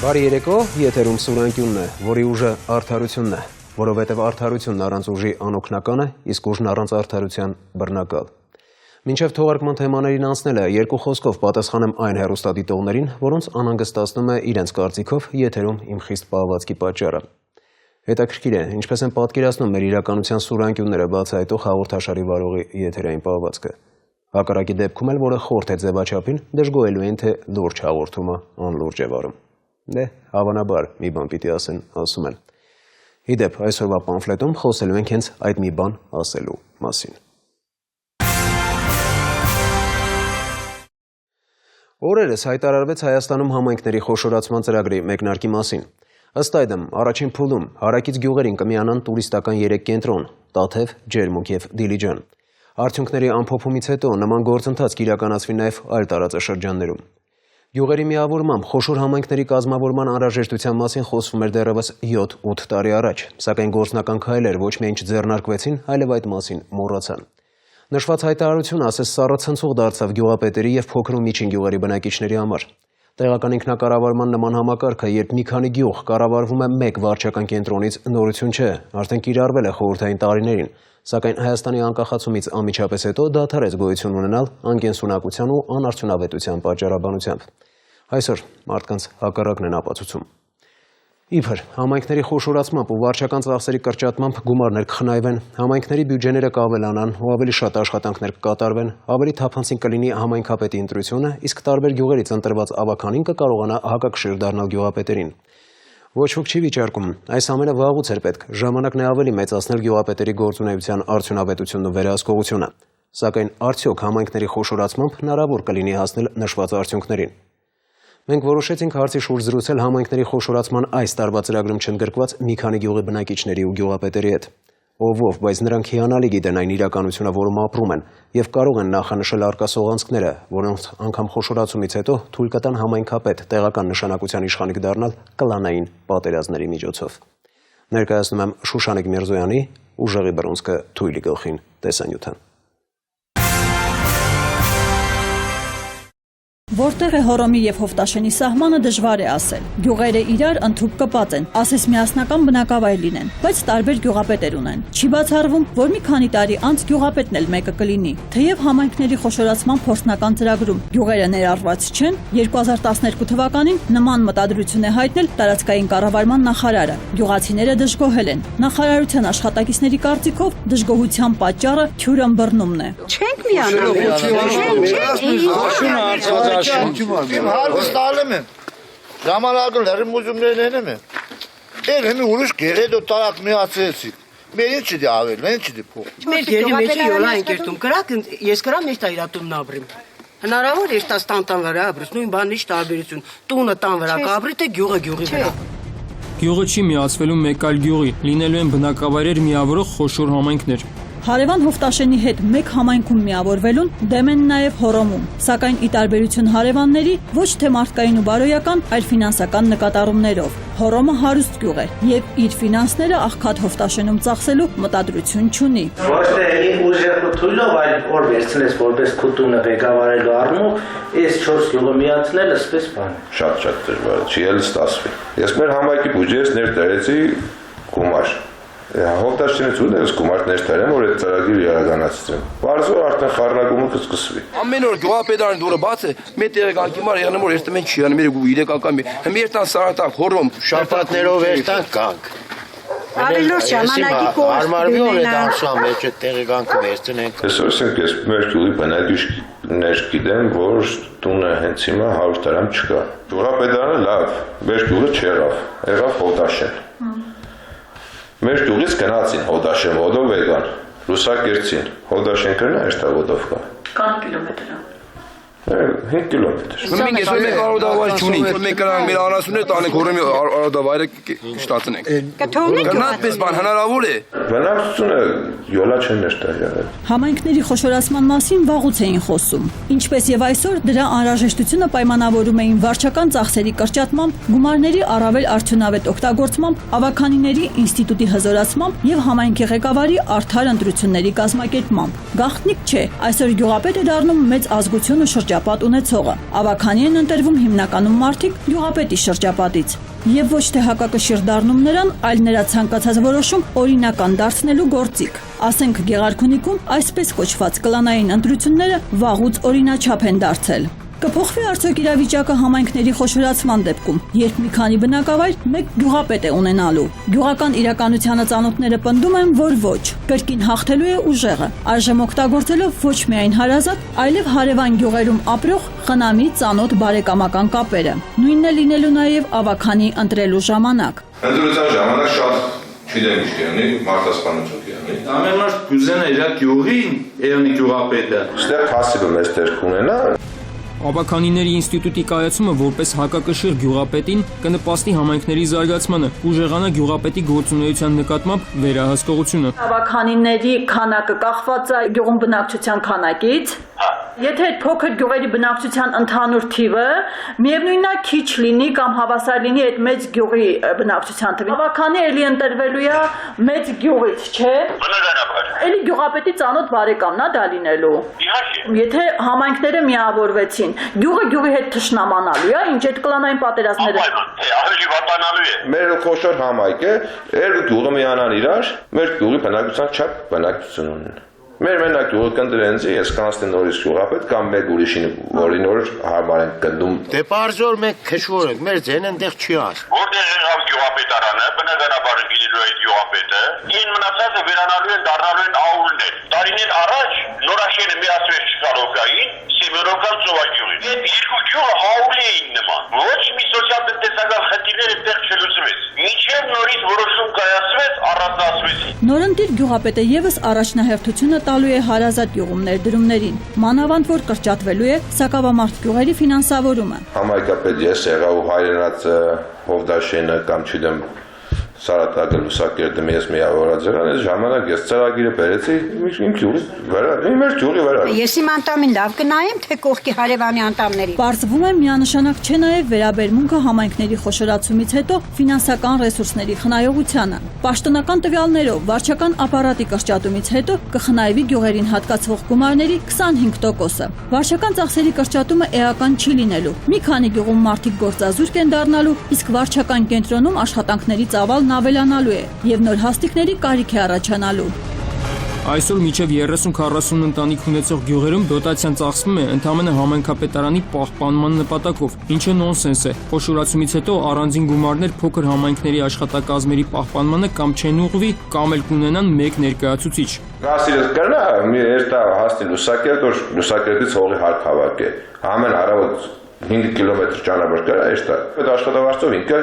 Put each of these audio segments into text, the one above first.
Բարի երեկո, եթերում Սուրանկյունն է, որի ուժը արդարությունն է, որովհետև արդարությունն առանց ուժի անօգնական է, իսկ ուժն առանց արդարության բռնակալ։ Մինչև թողարկման թեմաներին անցնելը երկու խոսքով պատասխանեմ այն հեռուստադիտողներին, որոնց անհանգստացնում է իրենց կարծիքով եթերում իմ խիստ պահվածքի պատճառը։ Հետաքրքիր է, ինչպես են պատկերացնում մեր իրականության Սուրանկյունները բացահայտող հաղորդաշարի վարողի եթերային պահվածքը։ Հակառակի դեպքում էլ, որը խորթ է ձևաչափին, դժգոհելու են, թե լուրջ հաղորդումը անլուրջ է վարում։ Դե, հավանաբար, մի բան պիտի ասեն, ասում են։ Իդեպ, այսօրվա պամֆլետում խոսելու ենք հենց այդ մի բան ասելու մասին։ Օրերս հայտարարվեց Հայաստանում համայնքների խոշորացման ծրագրի մեկնարկի մասին։ Ըստ այդմ, առաջին փուլում հարակից գյուղերին կմիանան տուրիստական 3 կենտրոն՝ Տաթև, Ջերմուկ և Դիլիջան։ Արդյունքների ամփոփումից հետո նման գործընթաց կիրականացվի նաև այլ տարածաշրջաններում։ Գյուղերի միավորմամբ խոշոր համայնքների կազմավորման անհրաժեշտության մասին խոսվում էր դեռևս 7-8 տարի առաջ, սակայն գործնական քայլեր ոչ միայն չձեռնարկվեցին, այլև այդ մասին մոռացան։ Նշված հայտարարությունը ասես սառացնցող դարձավ գյուղապետերի և փոքր ու միջին գյուղերի բնակիչների համար։ Տեղական ինքնակառավարման նման համակարգը, երբ մի քանի գյուղ կառավարվում է մեկ վարչական կենտրոնից, նորություն չէ, արդեն կիրառվել է խորհրդային տարիներին, սակայն Հայաստանի անկախացումից անմիջապես հետո դադարեց գոյություն ունենալ անկենսունակության ու անարդյունավետության պատճառաբանությամբ։ Այսօր մարդկանց հակառակն են ապացուցում։ Իբր, համայնքների խոշորացմամբ ու վարչական ծախսերի կրճատմամբ գումարներ կխնայվեն, համայնքների բյուջեները կավելանան ու ավելի շատ աշխատանքներ կկատարվեն, ավելի թափանցիկ կլինի համայնքապետի ընտրությունը, իսկ տարբեր գյուղերից ընտրված ավագանին կկարողանա հակակշիռ դառնալ գյուղապետերին։ Ոչ ոք չի վիճարկում, այս ամենը վաղուց էր պետք, ժամանակն է ավելի մեծացնել գյուղապետերի գործունեության արդյունավետությունն ու վերահսկողությունը։ Սակայն արդյոք համայնքների խոշորացմամբ հնարավոր կլինի հասնել նշված արդյունքներին։ Մենք որոշեցինք հարցի շուրջ զրուցել համայնքների խոշորացման այս տարվա ծրագրում չընդգրկված մի քանի գյուղի բնակիչների ու գյուղապետերի հետ։ Ով, բայց նրանք հիանալի գիտեն այն իրականությունը, որում ապրում են, և կարող են նախանշել առկա սողանցքները, որոնց անգամ խոշորացումից հետո թույլ կտան համայնքապետ տեղական նշանակության իշխանիկ դառնալ կլանային պատերազմների միջոցով։ Ներկայացնում եմ Շուշանիկ Միրզոյանի «Ուժեղի բռունցքը թույլի գլխին» տեսանյութը։ Որտեղ է Հոռոմի և Հովտաշենի սահմանը դժվար է ասել։ Գյուղերը իրար ընդհուպ կպած են, ասես միասնական բնակավայր լինեն, բայց տարբեր գյուղապետեր ունեն։ Չի բացառվում, որ մի քանի տարի անց գյուղապետն էլ մեկը կլինի։ Թեև համայնքների խոշորացման փորձնական ծրագրում գյուղերը ներառված չեն, 2012 թվականին նման մտադրություն է հայտնել տարածքային կառավարման նախարարը։ Գյուղացիները դժգոհել են։ Նախարարության աշխատակիցների կարծիքով դժգոհության պատճառը թյուր ըմբռնումն է։ Չենք միանում։ Իմ հարկս տալեմ եմ, ժամանակը լրիմ ուզումներն եմ, էլ հեմի ուրիշ գեղետ ու տարակ միացեցիք, մեր ինչ չդի ավել, մեր ինչ չդի փող։ Մեր գերի մեջի յոլա են կերտում, կրակ ես կրամ ես տայրատումն ապրիմ, հնարավոր ես տան վրա ապրիս, նույն բան ինչ տարբերություն, տունը տան վրա կապրի, թե գյուղը գյուղի վրա։ Գյուղը չի միացվելու մեկ այլ գյուղի, լինելու են բնակավայրեր միավորող խոշոր համայնքներ։ Հարևան Հովտաշենի հետ մեկ համայնքում միավորվելուն դեմ են նաև Հոռոմում, սակայն ի տարբերություն հարևանների ոչ թե մարդկային ու բարոյական, այլ ֆինանսական նկատառումներով։ Հոռոմը հարուստ գյուղ է և իր ֆինանսները աղքատ Հովտաշենում ծախսելու մտադրություն չունի։ Ոչ թե ուժեղ ու թույլով, այլ որ վերցնես որպես քուտունը ղեկավարելու առումով, այս 4 գյուղը միացնել ասպես բան։ Շատ դժվար է, չի էլ ստացվի։ Ես մեր համայնքի բյուջեից ներդրեցի գումար։ Հովտաշենից ուներ գումար ներդրեմ, որ այդ ծրագիրը իրականացրեմ։ Բարձր արդեն խառնակումը կսկսվի։ Ամեն օր գյուղապետարան դուրը բաց է, մեր տեղեկանքի մար եղնեմ որ երթում են չի անում, մեր իրեկական մի։ Հմ երթան Սարատակ, Հոռոմ, շաբաթներով երթան կանք։ Ավելորդ ժամանակի կողմ Արմարվի է դարձա մեջ այդ տեղեկանքը վերցնենք։ Այսօր ես մեր գյուղի բնակիչներ գիտեմ, որ տունը հենց հիմա 100 տարի չկա։ Գյուղապետարանը լավ, մեր գյուղը չեղավ, եղավ Հովտաշեն։ Մեր գյուղից գնացին Հովտաշեն ոտով եկան, Լուսակերտին, Հովտաշեն կրնա էստա ոտով կա։ Կանք կիլոմետր է։ 5 կիլոմետր։ մենք ես մեկ արոդավայր չունենք, մենք կրանք մեր անասունները տանենք Հոռոմի արոդավայրը շտացնենք։ Կթողնենք Գնացպես բան հնարավոր է։ Բնակչությունը յոլա չեն ներդրել։ Համայնքների խոշորացման մասին վաղուց էին խոսում։ Ինչպես եւ այսօր դրա անհրաժեշտությունը պայմանավորում էին վարչական ծախսերի կրճատմամբ, գումարների առավել արդյունավետ օգտագործմամբ, ավագանիների ինստիտուտի հզորացմամբ եւ համայնքի ղեկավարի արդար ընտրությունների կազմակերպմամբ։ Գաղտնիք չէ, այսօր գյուղապետը դառնում մեծ ազգություն ու շրջապատ ունեցողը։ Ավագանի են ընտրվում հիմնականում մարդիկ գյուղապետի շրջապատից։ Եվ ոչ թե հակակշիռ դառնում նրան, այլ նրա ցանկացած որոշում օրինական դարձնելու գործիք։ Ասենք Գեղարքունիքում այսպես կոչված կլանային ընտրությունները վաղուց օրինաչափ են դարձել։ Կփոխվի արդյոք իրավիճակը համայնքների խոշորացման դեպքում, երբ մի քանի բնակավայր մեկ գյուղապետ է ունենալու։ Գյուղական իրականությանը ծանոթները պնդում են, որ ոչ, կրկին հաղթելու է ուժեղը, այժմ օգտագործելով ոչ միայն հարազատ, այլև հարևան գյուղերում ապրող խնամի ծանոթ բարեկամական կապերը։ Նույնն է լինելու նաև ավագանի ընտրելու ժամանակ։ Ընտրության ժամանակ շատ չգիտեմ ինչ կյանի, մարդասպանություն կյանի։ Ամեն մարդ կուզենա իր գյուղին երնի գյուղապետը։ Ստեղ փասիվը մեծ դեր կունենա։ Ավագանիների ինստիտուտի կայացումը որպես հակակշիռ գյուղապետին կնպաստի համայնքների զարգացմանը, ուժեղանա գյուղապետի գործունեության նկատմամբ վերահսկողությունը։ Ավագանիների քանակը կախված է գյուղում բնակչության քանակից։ Եթե փոքր գյուղերի բնակչության ընդհանուր թիվը միևնույնն է քիչ լինի կամ հավասար լինի այդ մեծ գյուղի բնակչության թվին, ավագանի էլի ընտրվելու է մեծ գյուղից, չէ՞։ Բնականաբար։ Էլի գյուղապետի ծանոթ բարեկամն է դա լինելու։ Իհարկե։ Եթե համայնքները միավորվեցին, գյուղը գյուղի հետ թշնամանալու է, ինչ այդ կլանային պատերազմները։ Ավելի վատանալու է։ Մեր խոշոր համայնք է, երկու գյուղը միանան իրար, մեր գյուղի բնակչության չափ բնակչություն ունեն։ Մեր մենակ գյուղը կընտրենցի, ես կանցնի նորից գյուղապետ կամ մեկ ուրիշին, որի նոր հարմար են կնդում։ Դե բարձոր մենք քշվոր ենք, մեր ձեն այնտեղ չի աս։ Որտեղ եղավ գյուղապետարանը, բնականաբար գինելու այդ գյուղապետը, ին մնացածը վերանալու են, դառնալու են աուլներ։ Տարիներ առաջ նորաշենը միացվեց Չկալովկային, Սեմերովկան ծովագյուղին։ Այդ երկու գյուղը աուլ էին նման։ Ոչ մի սոցիալ-տնտեսական խնդիրներ այդտեղ չլուծվեց։ Մինչև նորից որոշում կայացվեց, առանձնացվեցին։ Նորընտիր գյուղապետը եւս առաջնահերթությունը տալու է հարազատ գյուղում ներդրումներին, մանավանդ որ կրճատվելու է սակավամարդ գյուղերի ֆինանսավորումը։ Համայնքապետ ես եղա ու հայրենացը Հովդաշենը կամ չգիտեմ Սարատակը Լուսակերտը ես միավորած եղան, այս ժամանակ ես ծրագիրը բերեցի իմ գյուղի վրա, մեր գյուղի վրա։ Ես իմ անդամին լավ կնայեմ, թե կողքի հարևանի անդամների։ Պարզվում է միանշանակ չէ նաև վերաբերմունքը համայնքների խոշորացումից հետո ֆինանսական ռեսուրսների խնայողությանը։ Պաշտոնական տվյալներով վարչական ապարատի կրճատումից հետո կխնայվի գյուղերին հատկացվող գումարների 25%-ը։ Վարչական ծախսերի կրճատումը էական չի լինելու։ Մի քանի գյուղում մարդիկ գործազուրկ են դառնալու, իսկ վարչական կենտրոնում աշխատանքների ծավալն ավելանալու է եւ նոր հաստիկների կարիք է առաջանալու։ Այսօր մինչև 30-40 ընտանիք ունեցող գյուղերում դոտացիան ծախսվում է ընդամենը համայնքապետարանի պահպանման նպատակով, ինչը նոնսենս է։ Խոշորացումից հետո առանձին գումարներ փոքր համայնքների աշխատակազմերի պահպանմանը կամ չեն ուղղվի, կամ էլ կունենան մեկ ներկայացուցիչ։ Գասիրս կրնա, մի երտա հասնի Լուսակերտ, որ Լուսակերտից հողի հարկ հավաք է։ Ամեն առավոտ 5 կիլոմետր ճանապարհ կրա, էստա։ Այդ աշխատավարձով ինքը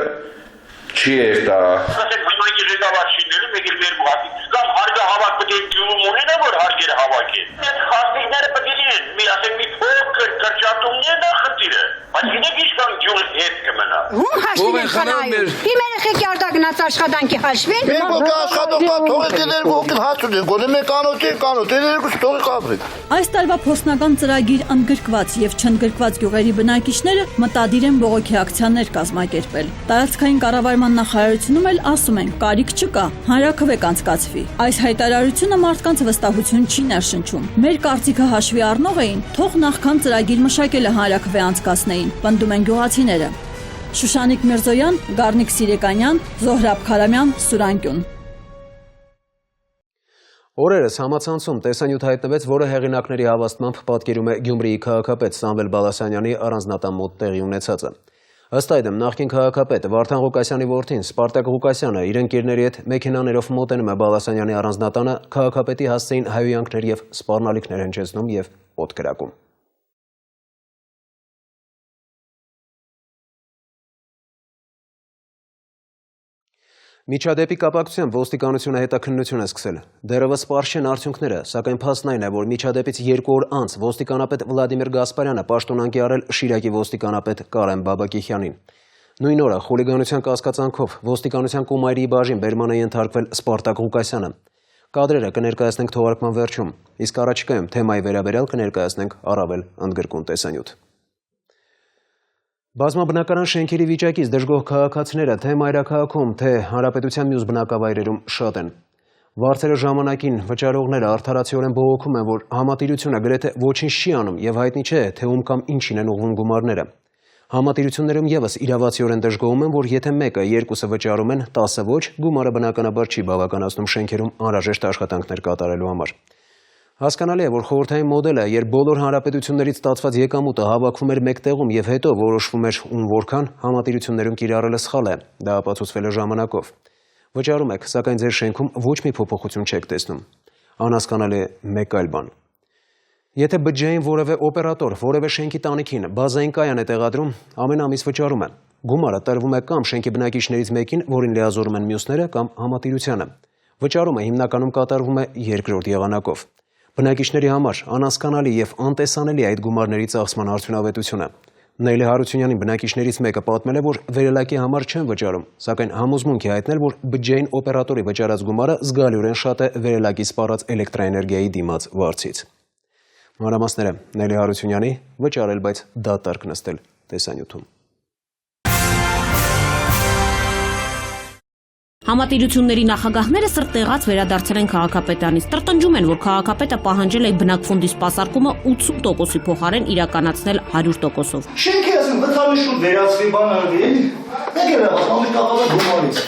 չի երտա։ Ասենք բնակի ղեկավարությունները մեկ էլ մեր բուհատի կամ հարգը հավաք պետք է գյուղում ունենա, որ հարգերը հավաքեն։ Այդ խաստիկները պետք է լինեն, մի ասենք մի փոքր կրճատումներն է խնդիրը, բայց գիտեք ինչքան գյուղը հետ կմնա։ Ում հաշվին են խնայում։ Իմ երեխեք յարդա գնաց աշխատանքի հաշվին։ Մենք ոգի աշխատողը թողեք դեր ոգի հացու դեն, գոնե մեկ անոթի, երկու ստողի կապրեք։ Այս տարվա փոստական ծրագիր ընդգրկված եւ չընդգրկված գյուղերի բնակիչները մտադիր են բողոքի ակցիաներ կազմակերպել։ Տարածքային կառավարման նախարարությունում էլ ասում են, կարիք չկա, հանրաքվե կանցկացվի։ Այս հայտարարությունը մարդկանց վստահություն չի ներշնչում։ Մեր կարծիքը հաշվի առնող էին, թող նախքան ծրագիր մշակելը հանրաքվե անցկացնեին, պնդում են գյուղացիները։ Շուշանիկ Միրզոյան, Գառնիկ Սիրեկանյան, Զոհրաբ Քարամյան, Սուրանկյուն։ Օրերս համացանցում տեսանյութ հայտնվեց, որը հեղինակների հավաստմամբ պատկերում է Գյումրիի քաղաքապետ Սամվել Բալասանյանի առանձնատան մոտ տեղի ունեցածը։ Ըստ այդմ նախկին քաղաքապետ Վարդան Ղուկասյանի որդին Սպարտակ Ղուկասյանը իր ընկերների հետ մեքենաներով մոտենում է Բալասանյանի առանձնատանը, քաղաքապետի հասցեին հայհոյանքներ եւ սպառնալիքներ հնչեցնում եւ օդկրակում։ Միջադեպի կապակցությամբ ոստիկանությունը հետաքննություն է սկսել։ Դեռևս պարզ չեն արդյունքները, սակայն փաստն այն է, որ միջադեպից 2 օր անց ոստիկանապետ Վլադիմիր Գասպարյանը պաշտոնանկի արել Շիրակի ոստիկանապետ Կարեն Բաբակիխյանին։ Նույն օրը խուլիգանության կասկածանքով ոստիկանության Կումայրի բաժին բերման է ենթարկվել Սպարտակ Ղուկասյանը։ Կադրերը կներկայացնենք թողարկման վերջում, իսկ առաջիկայում թեմայի վերաբերյալ կներկայացնենք առավել ընդգրկուն տեսանյութ։ Բազմաբնակարան շենքերի վիճակից դժգոհ քաղաքացիները թե մայրաքաղաքում, թե հանրապետության մյուս բնակավայրերում շատ են։ Վարձերը ժամանակին վճարողները արդարացիորեն բողոքում են, որ համատիրությունը գրեթե ոչինչ չի անում եւ հայտնի չէ, թե ում կամ ինչին են ուղղվում գումարները։ Համատիրություններում եւս իրավացիորեն դժգոհում են, որ եթե մեկը երկուսը վճարում են, 10-ը ոչ, գումարը բնականաբար չի բավականացնում շենքերում անհրաժեշտ աշխատանքներ կատարելու համար։ Հասկանալի է, որ խորհրդային մոդելը, երբ բոլոր հանրապետություններից ստացված եկամուտը հավաքվում էր մեկ տեղում եւ հետո որոշվում էր ում որքան, համատիրություններում կիրառելը սխալ է, դա ապացուցվել է ժամանակով։ Վճարում եք, սակայն ձեր շենքում ոչ մի փոփոխություն չեք տեսնում։ Անհասկանալի է մեկ այլ բան։ Եթե բջջային որևէ օպերատոր որևէ շենքի տանիքին բազային կայան է տեղադրում, ամեն ամիս վճարում է։ Գումարը տրվում է կամ շենքի բնակիչներից մեկին, որին լիազորում են մյուսները, կամ համատիրությանը։ Վճարումը հիմնականում կատարվում է երկրորդ եղանակով։ Բնակիչների համար անհասկանալի եւ անտեսանելի է այդ գումարների ծախսման արդյունավետությունը։ Նեյլի Հարությունյանի բնակիչներից մեկը պատմել է, որ վերելակի համար չեն վճարում, սակայն համոզմունք է հայտնել, որ բջջային օպերատորի վճարած գումարը զգալիորեն շատ է վերելակի սպառած էլեկտրաէներգիայի դիմաց վարձից։ Մանրամասները Նեյլի Հարությունյանի վճարել, բայց դատարկ նստել տեսանյութում։ Համատիրությունների նախագահները սրտեղած վերադարձել են քաղաքապետանից։ Տրտնջում են, որ քաղաքապետը պահանջել է բնակֆոնդի սպասարկումը 80%-ի փոխարեն իրականացնել 100%-ով։ Շենքի ասում վտարի շուտ վերացվի բան արվի, էլի։ Մեկ էլ ամի կաղավը գումարից։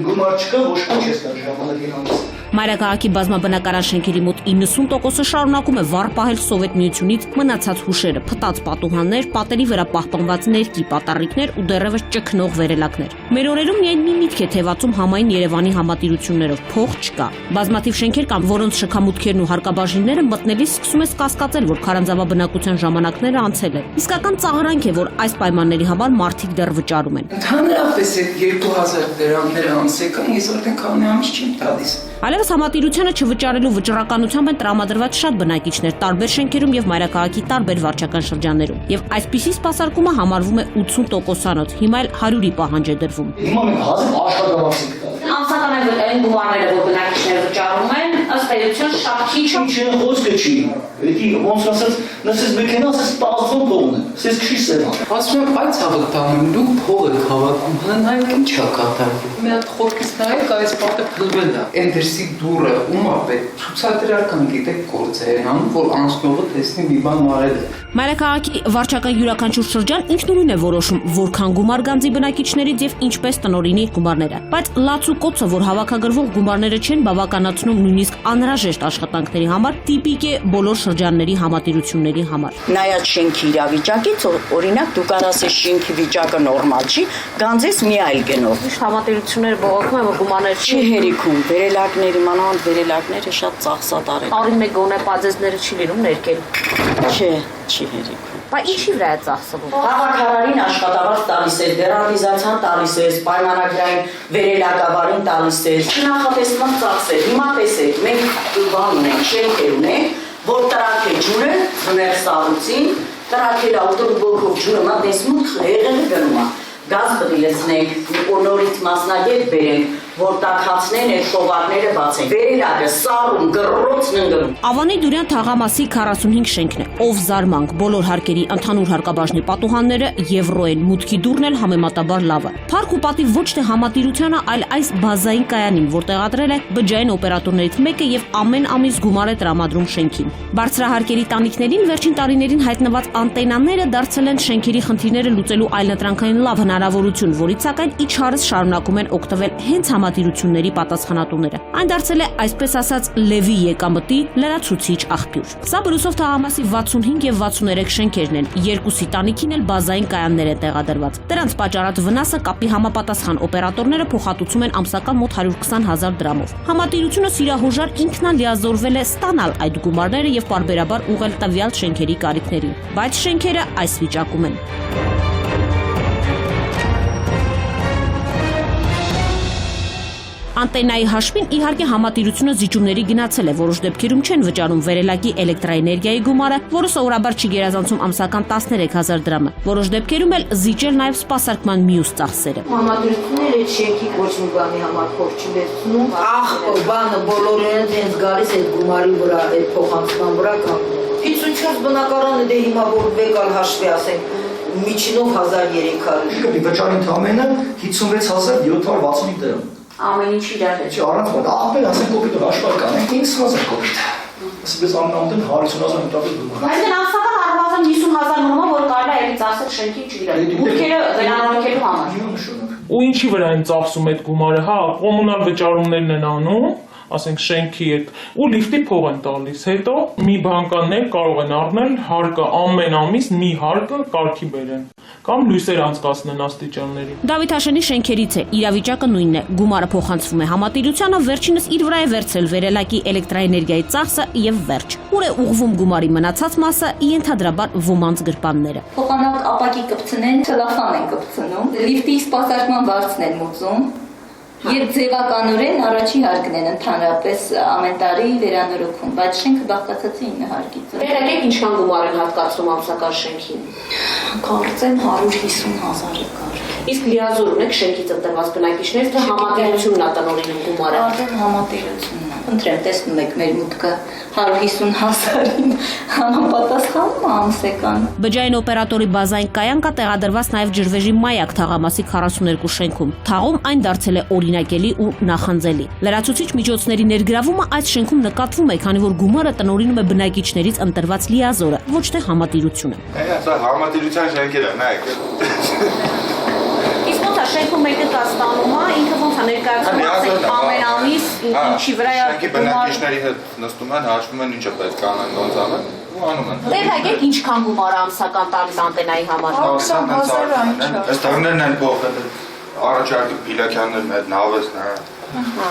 Գումար չկա, ոչ ոք չես կար ժամանակին ամիս։ Մայրաքաղաքի բազմաբնակարան շենքերի մոտ 90%-ը շարունակում է վառ պահել Սովետ միությունից մնացած հուշերը, փտած պատուհաններ, պատերի վրա պահպանված ներկի պատառիկներ ու դեռևս ճգնող վերելակներ։ Մեր օրերում միայն մի միտք է թևածում համայն Երևանի համատիրություններով՝ փող չկա։ Բազմաթիվ շենքեր կան, որոնց շքամուտքերն ու հարկաբաժինները մտնելիս սկսում ես կասկածել, որ քարանձավաբնակության ժամանակները անցել են։ Իսկական ծաղրանք է, որ այս պայմանների համար մարդիկ դեռ վճարում են։ Ընդհանրապես այդ 2000 դրամները անցեկան, ես արդեն քանի ամիս չեմ տալիս։ Այլևս համատիրությանը չվճարելու վճռականությամբ են տրամադրված շատ բնակիչներ տարբեր շենքերում եւ մայրաքաղաքի տարբեր վարչական շրջաններում։ Եվ այսպիսի սպասարկումը համարվում է 80%-անոց, հիմա էլ 100-ի պահանջ է դրվում։ Հիմա մենք հազիվ աշխատավարձ ենք տալիս։ Ամսական այն գումարները, որ բնակիչները վճարում են, ըստ էության շատ քիչ է։ Ինչ է խոսքը չի։ Էդի ոնց ասած, նսես մեքենաս էս 10 տոնն է։ Սես քիչ սեվա։ Ասում եմ, այդ ցավը տանում, դուք փող եք հավաքում, հնայք ինչ է կատարվում։ Մի հատ խորքից նայեք, այս պատը փլվել է։ Էնդերսի դուրը ում է պետք ցուցադրական գիտեք գործեր անում, որ անցնողը տեսնի մի բան արել է։ Մայրաքաղաքի վարչական յուրաքանչյուր շրջան ինքնուրույն է որոշում, որքան գումար գանձի բնակիչներից եւ ինչպես տնօրինի գումարները։ Բայց լաց ու կոծը, որ հավաքագրվող գումարները չեն բավականացնում նույնիսկ անհրաժեշտ աշխատանքների համար, տիպիկ է բոլոր շրջանների համատիրությունների համար։ Նայած շենքի իրավիճակից, օրինակ դու կարաս ես շենքի վիճակը նորմալ չի, գանձես մի այլ գնով։ Համատիրությունները բողոքում են, որ գումարները չի հերիքում, վերելակներ, իմանալ վերելակները շատ ծախսատար են։ Տարի մեկ գոնե բաժեզները չի լինում ներկել։ Չէ, չի հերիքում։ Բա ինչի վրա է ծախսվում։ Խաղաքարարին աշխատավարձ տալիս է, դերատիզացիան տալիս է, պայմանագրային վերելակավարին տալիս է, նախատեսված ծախսեր։ Հիմա տեսեք, մենք բան ունենք, շենքեր ունենք, որ տրակ է ջուրը, զներ սառույցին, տրակել ավտոբոքով ջուրը, նա տեսմուտ եղեղը գնում է։ Գազ բդիլեցնենք, նորից մասնագետ բերենք, որ տաքացնեն այդ խովարները բացենք։ Վերելակը սառում, գրռոցն ընկնում։ Ավանի Դուրյան թաղամասի 45 շենքն է, ով զարմանք, բոլոր հարկերի ընդհանուր հարկաբաժնի պատուհանները եվրո են, մուտքի դուռն էլ համեմատաբար լավ է։ Փառք ու պատիվ ոչ թե համատիրությանը, այլ այս բազային կայանին, որ տեղադրել է բջջային օպերատորներից մեկը եւ ամեն ամիս գումար է տրամադրում շենքին։ Բարձրահարկերի տանիքներին վերջին տարիներին հայտնված անտենաները դարձել են շենքերի խնդիրները լուծելու այլընտրանքային լավ հնարավորություն, որից սակայն իջհարս շարունակում են օգտվել հենց համատիրությունների պատասխանատուները։ Այն դարձել է այսպես ասած լևի եկամտի լրացուցիչ աղբյուր։ Սա Բրուսով թաղամասի 65 եւ 63 շենքերն են, երկուսի տանիքին էլ բազային կայաններ են տեղադրված։ Դրանց պատճառած վնասը կապի համապատասխան օպերատորները փոխհատուցում են ամսական մոտ 120,000 դրամով։ Համատիրությունը սիրահոժար ինքնալիազորվել է ստանալ այդ գումարները եւ պարբերաբար ուղղել տվյալ շենքերի կարիքներին, բայց շենքերը այս վիճակում են։ Անտենայի հաշվին իհարկե համատիրությունը զիջումների գնացել է, որոշ դեպքերում չեն վճարում վերելակի էլեկտրաէներգիայի գումարը, որը սովորաբար չի գերազանցում ամսական 13,000 դրամը։ Որոշ դեպքերում էլ զիջել նաև սպասարկման մյուս ծախսերը։ Համատիրությունները այդ շենքի ոչ մի բանի համար փող չվերցնում, բանը բոլորը դենց գալիս այդ գումարի վրա, այդ փոխանցման վրա կանգնում։ 54 բնակարանը դե հիմա որ վեկալ հաշվի ասենք միջինով 1300։ Կգի վճարի ընդամենը 56765 դրամ։ Ամեն ինչ իրար հետ։ Առանց մոտ աղբեր ասեն կոպիտ աշխարհ կան, 50,000 կոպիտ։ Ասես ամենամտեն 150,000 մտածել դու։ Բայց անսական առնվազն 50,000 մնոմա, որ կարելի է էլի ծախսել շենքի չգիտեմ։ Մուտքերը վերանորոգելու համար։ Ու ինչի վրա են ծախսում այդ գումարը, հա, կոմունալ վճարումներն են անում, ասենք շենքի հետ, ու լիֆտի փող են տալիս։ Հետո մի բանկաններ կարող են առնել հարկը ամեն ամիս մի հարկը կարգի բերեն կամ լույսեր անցկացնեն աստիճանների։ Դավիթ Հաշենի շենքերից է, իրավիճակը նույնն է, գումարը փոխանցվում է համատիրությանը, վերջինս իր վրա է վերցրել վերելակի էլեկտրաէներգիայի ծախսը եւ վերջ։ Ուր է ուղղվում գումարի մնացած մասը, ենթադրաբար ոմանց գրպանները։ Փոխանակ ապակի կպցնեն, ցելոֆան են կպցնում, լիֆտի սպասարկման վարձն են մուծում։ Եվ ձևականորեն առաջի հարկն են ընդհանրապես ամեն տարի վերանորոգում, բայց շենքը բաղկացած է 9 հարկից։ Վերելեք ինչքան գումար են հատկացնում ամսական շենքին։ Կարծեմ 150,000 է կարգ։ Իսկ լիազոր ունեք շենքից ընտրված բնակիչներ, թե համատեղությունն է տնօրինում գումարը։ Արդեն համատեղությունն է։ Ընտրեմ, տեսնում եք մեր մուտքը 150,000-ին համապատասխանում է ամսական։ Բջջային օպերատորի բազային կայան կա տեղադրված նաև ջրվեժի մայակ թաղամասի 42 շենքում։ Թաղում այն դարձել է օրինակելի ու նախանձելի։ Լրացուցիչ միջոցների ներգրավումը այս շենքում նկատվում է, քանի որ գումարը տնօրինում է բնակիչներից ընտրված լիազորը, ոչ թե համատիրությունը։ Դա համատիրության շենքեր է, նայեք։ Իսկ ոնց է շենքում մեկը կա ստանում է, ինքը ոնց է ներկայացնում ամեն ամիս ինչի վրա է շենքի բնակիչների հետ նստում են, հաշվում են ինչը պետք է անեն, ոնց անեն ու անում են։ Տեղեկեք ինչքան գումար ամսական տալիս անտենայի համար։ 20,000 այն։ Այս տարիներն են փոխել, առաջարկի Փիլակյաններն այդ նավեսն է,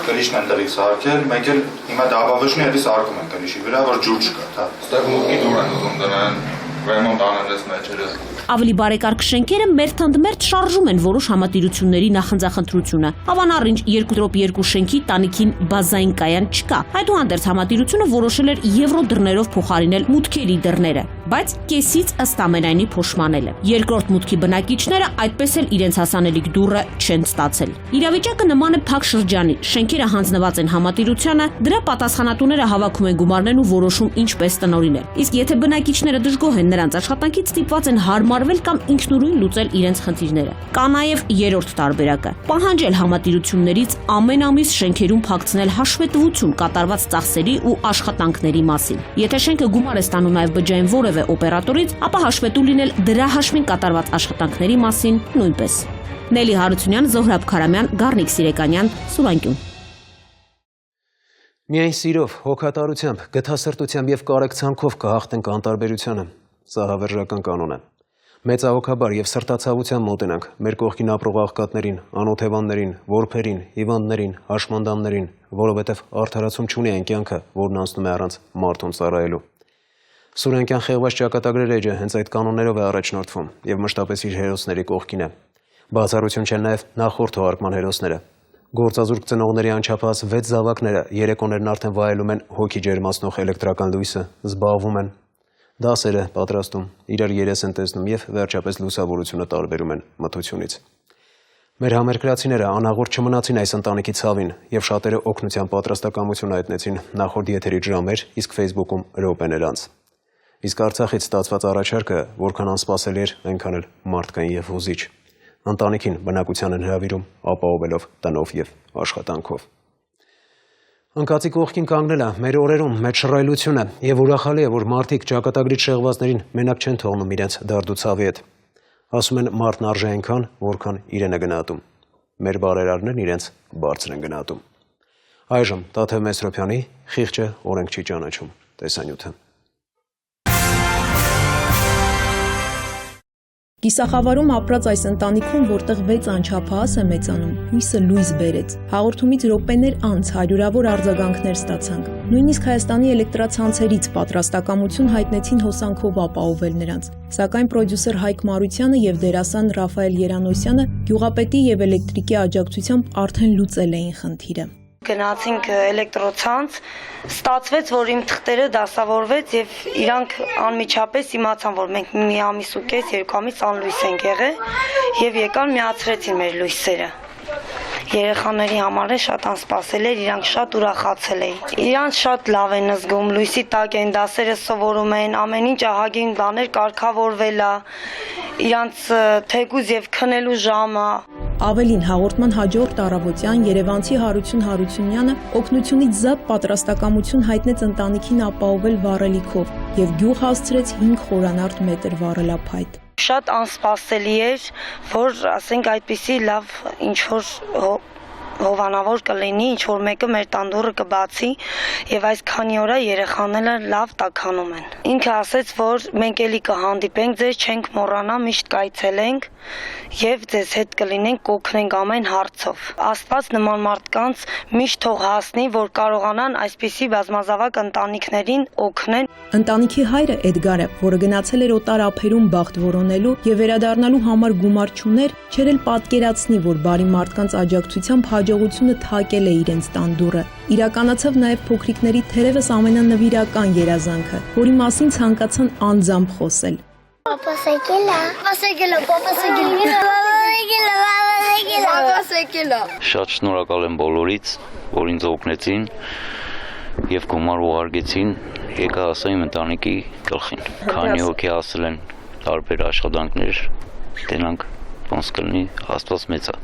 կրիշն են դրի սարքել, մենք էլ հիմա դաբավեշնի էլի սարքում են կրիշի վրա, որ ջուր չկա, հա։ Այստեղ մուտքի դուր են ուզում դնեն, ռեմոնտ անեն այս մեջերը։ Ավելի բարեկարգ շենքերը մերթ-ընդմերթ շարժում են որոշ համատիրությունների նախընձախնդրությունը։ Հավանառինչ 2.2 շենքի տանիքին բազային կայան չկա։ Այդուհանդերձ համատիրությունը որոշել էր եվրո դռներով փոխարինել մուտքերի դռները, բայց կեսից ըստ ամենայնի փոշմանել է։ Երկրորդ մուտքի բնակիչները այդպես էլ իրենց հասանելիք դուռը չեն ստացել։ Իրավիճակը նման է փակ շրջանի։ Շենքերը հանձնված են համատիրությանը, դրա պատասխանատուները հավաքում են գումարներն ու որոշում ինչպես տնօրինել։ Իսկ եթե բնակիչները դժգոհ են նրանց աշխատանքից, ստիպված են հարմարվել կամ ինքնուրույն լուծել իրենց խնդիրները։ Կա նաև երրորդ տարբերակը՝ պահանջել համատիրություններից ամեն ամիս շենքերում փակցնել հաշվետվություն կատարված ծախսերի ու աշխատանքների մասին։ Եթե շենքը գումար է ստանում նաև բջջային որևէ օպերատորից, ապա հաշվետու լինել դրա հաշվին կատարված աշխատանքների մասին նույնպես։ Նելի Հարությունյան, Զոհրաբ Քարամյան, Գառնիկ Սիրեկանյան, Սուրանկյուն։ Միայն սիրով, հոգատարությամբ, գթասրտությամբ եւ կարեկցանքով կհաղթենք անտարբերությունը։ Սա հավերժական կանոն է։ Մեծահոգաբար եւ սրտացավությամբ մոտենանք մեր կողքին ապրող աղքատներին, անօթևաններին, որբերին, հիվանդներին, հաշմանդամներին, որովհետեւ արդարացում չունի այն կյանքը, որն անցնում է առանց մարդուն ծառայելու։ Սուրենկյան խեղված ճակատագրեր էջը հենց այդ կանոններով է առաջնորդվում եւ մշտապես իր հերոսների կողքին է։ Բացառություն չեն նաեւ նախորդ թողարկման հերոսները։ Գործազուրկ ծնողների անչափահաս 6 զավակները երեկոներն արդեն վայելում են հոգի ջերմացնող էլեկտրական լույսը, զբաղվում են դասերը պատրաստում, իրար երես են տեսնում եւ վերջապես լուսավորությունը տարբերում են մթությունից։ Մեր համերկրացիները անաղորդ չմնացին այս ընտանիքի ցավին եւ շատերը օգնության պատրաստակամություն հայտնեցին նախորդ եթերի ժամեր, իսկ Facebook-ում րոպեներ անց։ Իսկ Արցախից ստացված առաջարկը որքան անսպասելի էր, այնքան էլ մարդկային եւ հուզիչ։ Ընտանիքին բնակության են հրավիրում ապահովելով տնով եւ աշխատանքով։ Անկացի կողքին կանգնել է մեր օրերում մեծ շռայլությունը եւ ուրախալի է, որ մարդիկ ճակատագրից շեղվածներին մենակ չեն թողնում իրենց դարդու ցավի հետ։ Ասում են մարդն արժե այնքան, որքան իրեն է գնահատում։ Մեր բարերարներն իրենց բարձր են գնահատում։ Այժմ Տաթև Մեսրոպյանի խիղճը օրենք չի ճանաչում տեսանյութը։ Կիսախավարում ապրած այս ընտանիքում, որտեղ 6 անչափահաս է մեծանում, հույսը լույս բերեց։ Հաղորդումից րոպեներ անց հարյուրավոր արձագանքներ ստացանք։ Նույնիսկ Հայաստանի էլեկտրացանցերից պատրաստակամություն հայտնեցին հոսանքով ապահովել նրանց։ Սակայն պրոդյուսեր Հայկ Մարությանը եւ դերասան Ռաֆայել Երանոսյանը գյուղապետի եւ էլեկտրիկի աջակցությամբ արդեն լուծել էին խնդիրը։ Գնացինք էլեկտրոցանց, ստացվեց, որ իմ թղթերը դասավորվեց եւ իրանք անմիջապես իմացան, որ մենք մի ամիս ու կես, 2 ամիս անլույս ենք եղել եւ եկան միացրեցին մեր լույսերը։ Երեխաների համար է շատ անսպասելի էր, իրանք շատ ուրախացել էին։ Իրանք շատ լավ են զգում, լույսի տակ են, դասերը սովորում են, ամեն ինչ ահագին բաներ կարգավորվել է, իրանք թեկուզ եւ քնելու ժամը։ Ավելին, հաղորդման հաջորդ առավոտյան երևանցի Հարություն Հարությունյանը օգնությունից զատ պատրաստակամություն հայտնեց ընտանիքին ապահովել վառելիքով եւ գյուղ հասցրեց 5 խորանարդ մետր վառելափայտ։ Շատ անսպասելի էր, որ ասենք այդպիսի լավ ինչ-որ հովանավոր կլինի, ինչ-որ մեկը մեր տանդուռը կբացի եւ այս քանի օր երեխաները լավ տաքանում են։ Ինքը ասեց, որ մենք էլի կհանդիպենք, ձեզ չենք մոռանա, միշտ կայցելենք եւ ձեզ հետ կլինենք, կօգնենք ամեն հարցով։ Աստված նման մարդկանց միշտ թող հասնի, որ կարողանան այսպիսի բազմազավակ ընտանիքներին օգնեն։ Ընտանիքի հայրը Էդգարը, որը գնացել էր օտար ափերում բախտ որոնելու եւ վերադառնալու համար գումար չուներ, չէր էլ պատկերացնի, որ բարի մարդկանց աջակցությամբ հաջողությունը թակել է իրենց տանդուռը։ Իրականացավ նաև փոքրիկների թերևս ամենանվիրական երազանքը, որի մասին ցանկացան անձամբ խոսել։ Շատ շնորհակալ եմ բոլորից, որ ինձ օգնեցին եւ գումար ուղարկեցին, եկա ասա իմ ընտանիքի գլխին։ Քանի հոգի ասել են տարբեր աշխատանքներ, տենանք ոնց կլինի, Աստված մեծ է։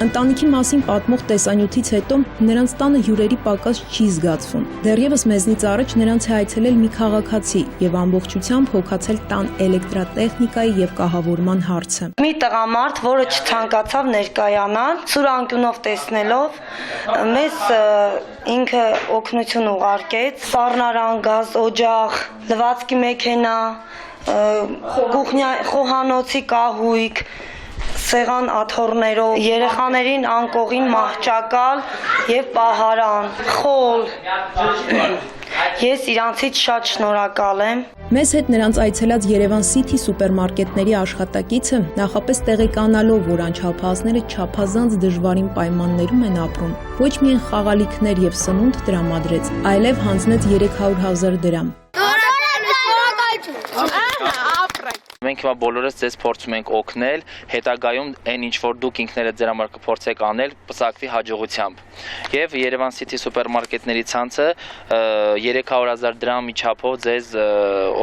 Ընտանիքի մասին պատմող տեսանյութից հետո նրանց տանը հյուրերի պակաս չի զգացվում։ Դեռևս մեզնից առաջ նրանց է այցելել մի քաղաքացի եւ ամբողջությամբ հոգացել տան էլեկտրատեխնիկայի եւ կահավորման հարցը։ Մի տղամարդ, որը չցանկացավ ներկայանալ, սուր անկյունով տեսնելով, մեզ ինքը օգնություն ուղարկեց, սառնարան, գազ, օջախ, լվացքի մեքենա, խոհանոցի կահույք, սեղան աթոռներով, երեխաներին անկողին մահճակալ եւ պահարան, խոլ։ Ես իրանցից շատ շնորհակալ եմ։ Մեզ հետ նրանց այցելած Երևան City սուպերմարկետների աշխատակիցը նախապես տեղեկանալով, որ անչափահասները չափազանց դժվարին պայմաններում են ապրում, ոչ միայն խաղալիքներ եւ սնունդ տրամադրեց, այլև հանձնեց 300,000 դրամ։ Մենք հիմա բոլորս ձեզ փորձում ենք օգնել, հետագայում այն ինչ որ դուք ինքներդ ձեր համար կփորձեք անել, պսակվի հաջողությամբ։ Եվ Երևան City սուպերմարկետների ցանցը 300,000 դրամի չափով ձեզ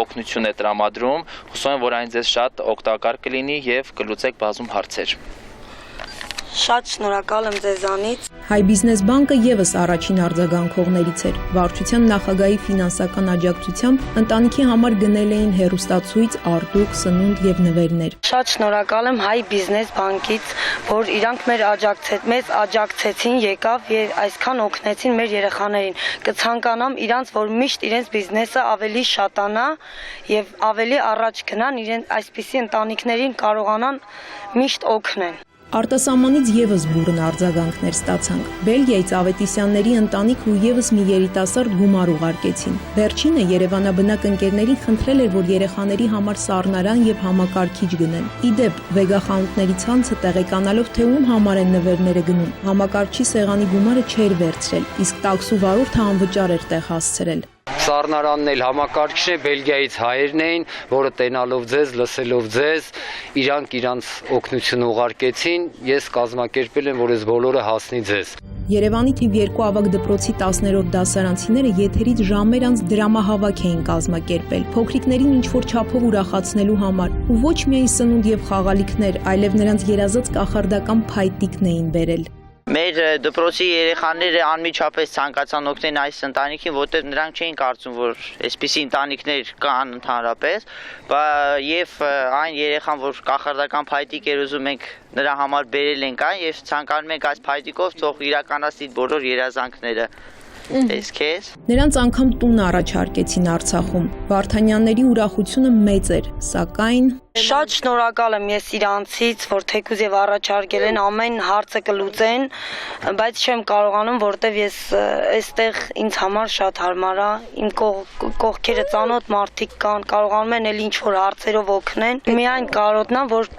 օգնություն է տրամադրում։ Հուսով եմ, որ այն ձեզ շատ օգտակար կլինի եւ կլուծեք բազում հարցեր։ Շատ շնորհակալ եմ ձեզանից։ Հայ բիզնես բանկը եւս առաջին արձագանքողներից էր։ Վարչության նախագահի ֆինանսական աջակցությամբ ընտանիքի համար գնել էին հեռուստացույց, արտուկ, սնունդ եւ նվերներ։ Շատ շնորհակալ եմ Հայ բիզնես բանկից, որ իրանք մեզ աջակցեցին, եկավ եւ այսքան օգնեցին մեր երեխաներին։ Կցանկանամ իրանց, որ միշտ իրենց բիզնեսը ավելի շատանա եւ ավելի առաջ գնան, իրենց այսպիսի ընտանիքներին կարողանան միշտ օգնեն։ Արտասահմանից եւս բուրըն արձագանքներ ստացանք։ Բելգիայից Ավետիսյանների ընտանիք ու եւս մի երիտասարդ գումար ուղարկեցին։ Վերջինը Երևանաբնակ ընկերներին խնդրել էր, որ երեխաների համար սառնարան եւ համակարգիչ գնեն։ Իդեպ, վեգախանութների ցանցը տեղեկանալով, թե ում համար են նվերները գնում, համակարգչի սեղանի գումարը չէր վերցրել, իսկ տաքսու վարորդը անվճար էր տեղ հասցրել։ Սառնարանն էլ համակարգիչն է, Բելգիայից հայերն էին, որը տենալով ձեզ, լսելով ձեզ, իրանց օգնություն ուղարկեցին, ես կազմակերպել եմ, որ այս բոլորը հասնի ձեզ։ Երևանի թիվ 2 ավագ դպրոցի 10-րդ դասարանցիները եթերից ժամեր անց դրամահավաք էին կազմակերպել, փոքրիկներին ինչ-որ չափով ուրախացնելու համար, ու ոչ միայն սնունդ եւ խաղալիքներ, այլև նրանց երազած կախարդական փայտիկն էին բերել։ Մեր դպրոցի երեխաները անմիջապես ցանկացան օգնել այս ընտանիքին, որտեղ նրանք չէին կարծում, որ այսպիսի ընտանիքներ կան ընդհանրապես, եւ այն երեխան, որ կախարդական փայտիկ էր ուզում, մենք նրա համար բերել ենք այն եւ ցանկանում ենք այս փայտիկով թող իրականացնի բոլոր երազանքները։ Նրանց անգամ տուն առաջարկեցին Արցախում։ Վարդանյանների ուրախությունը մեծ էր, սակայն շատ շնորհակալ եմ ես իրանցից, որ թեկուզ եւ առաջարկել են ամեն հարցը կլուծեն, բայց չեմ կարողանում, որտեվ ես այստեղ ինձ համար շատ հարմար է, իմ կողքերը ծանոթ մարդիկ կան, կարողանում են էլ ինչ որ հարցերով օգնեն։ Միայն կարոտն է, որ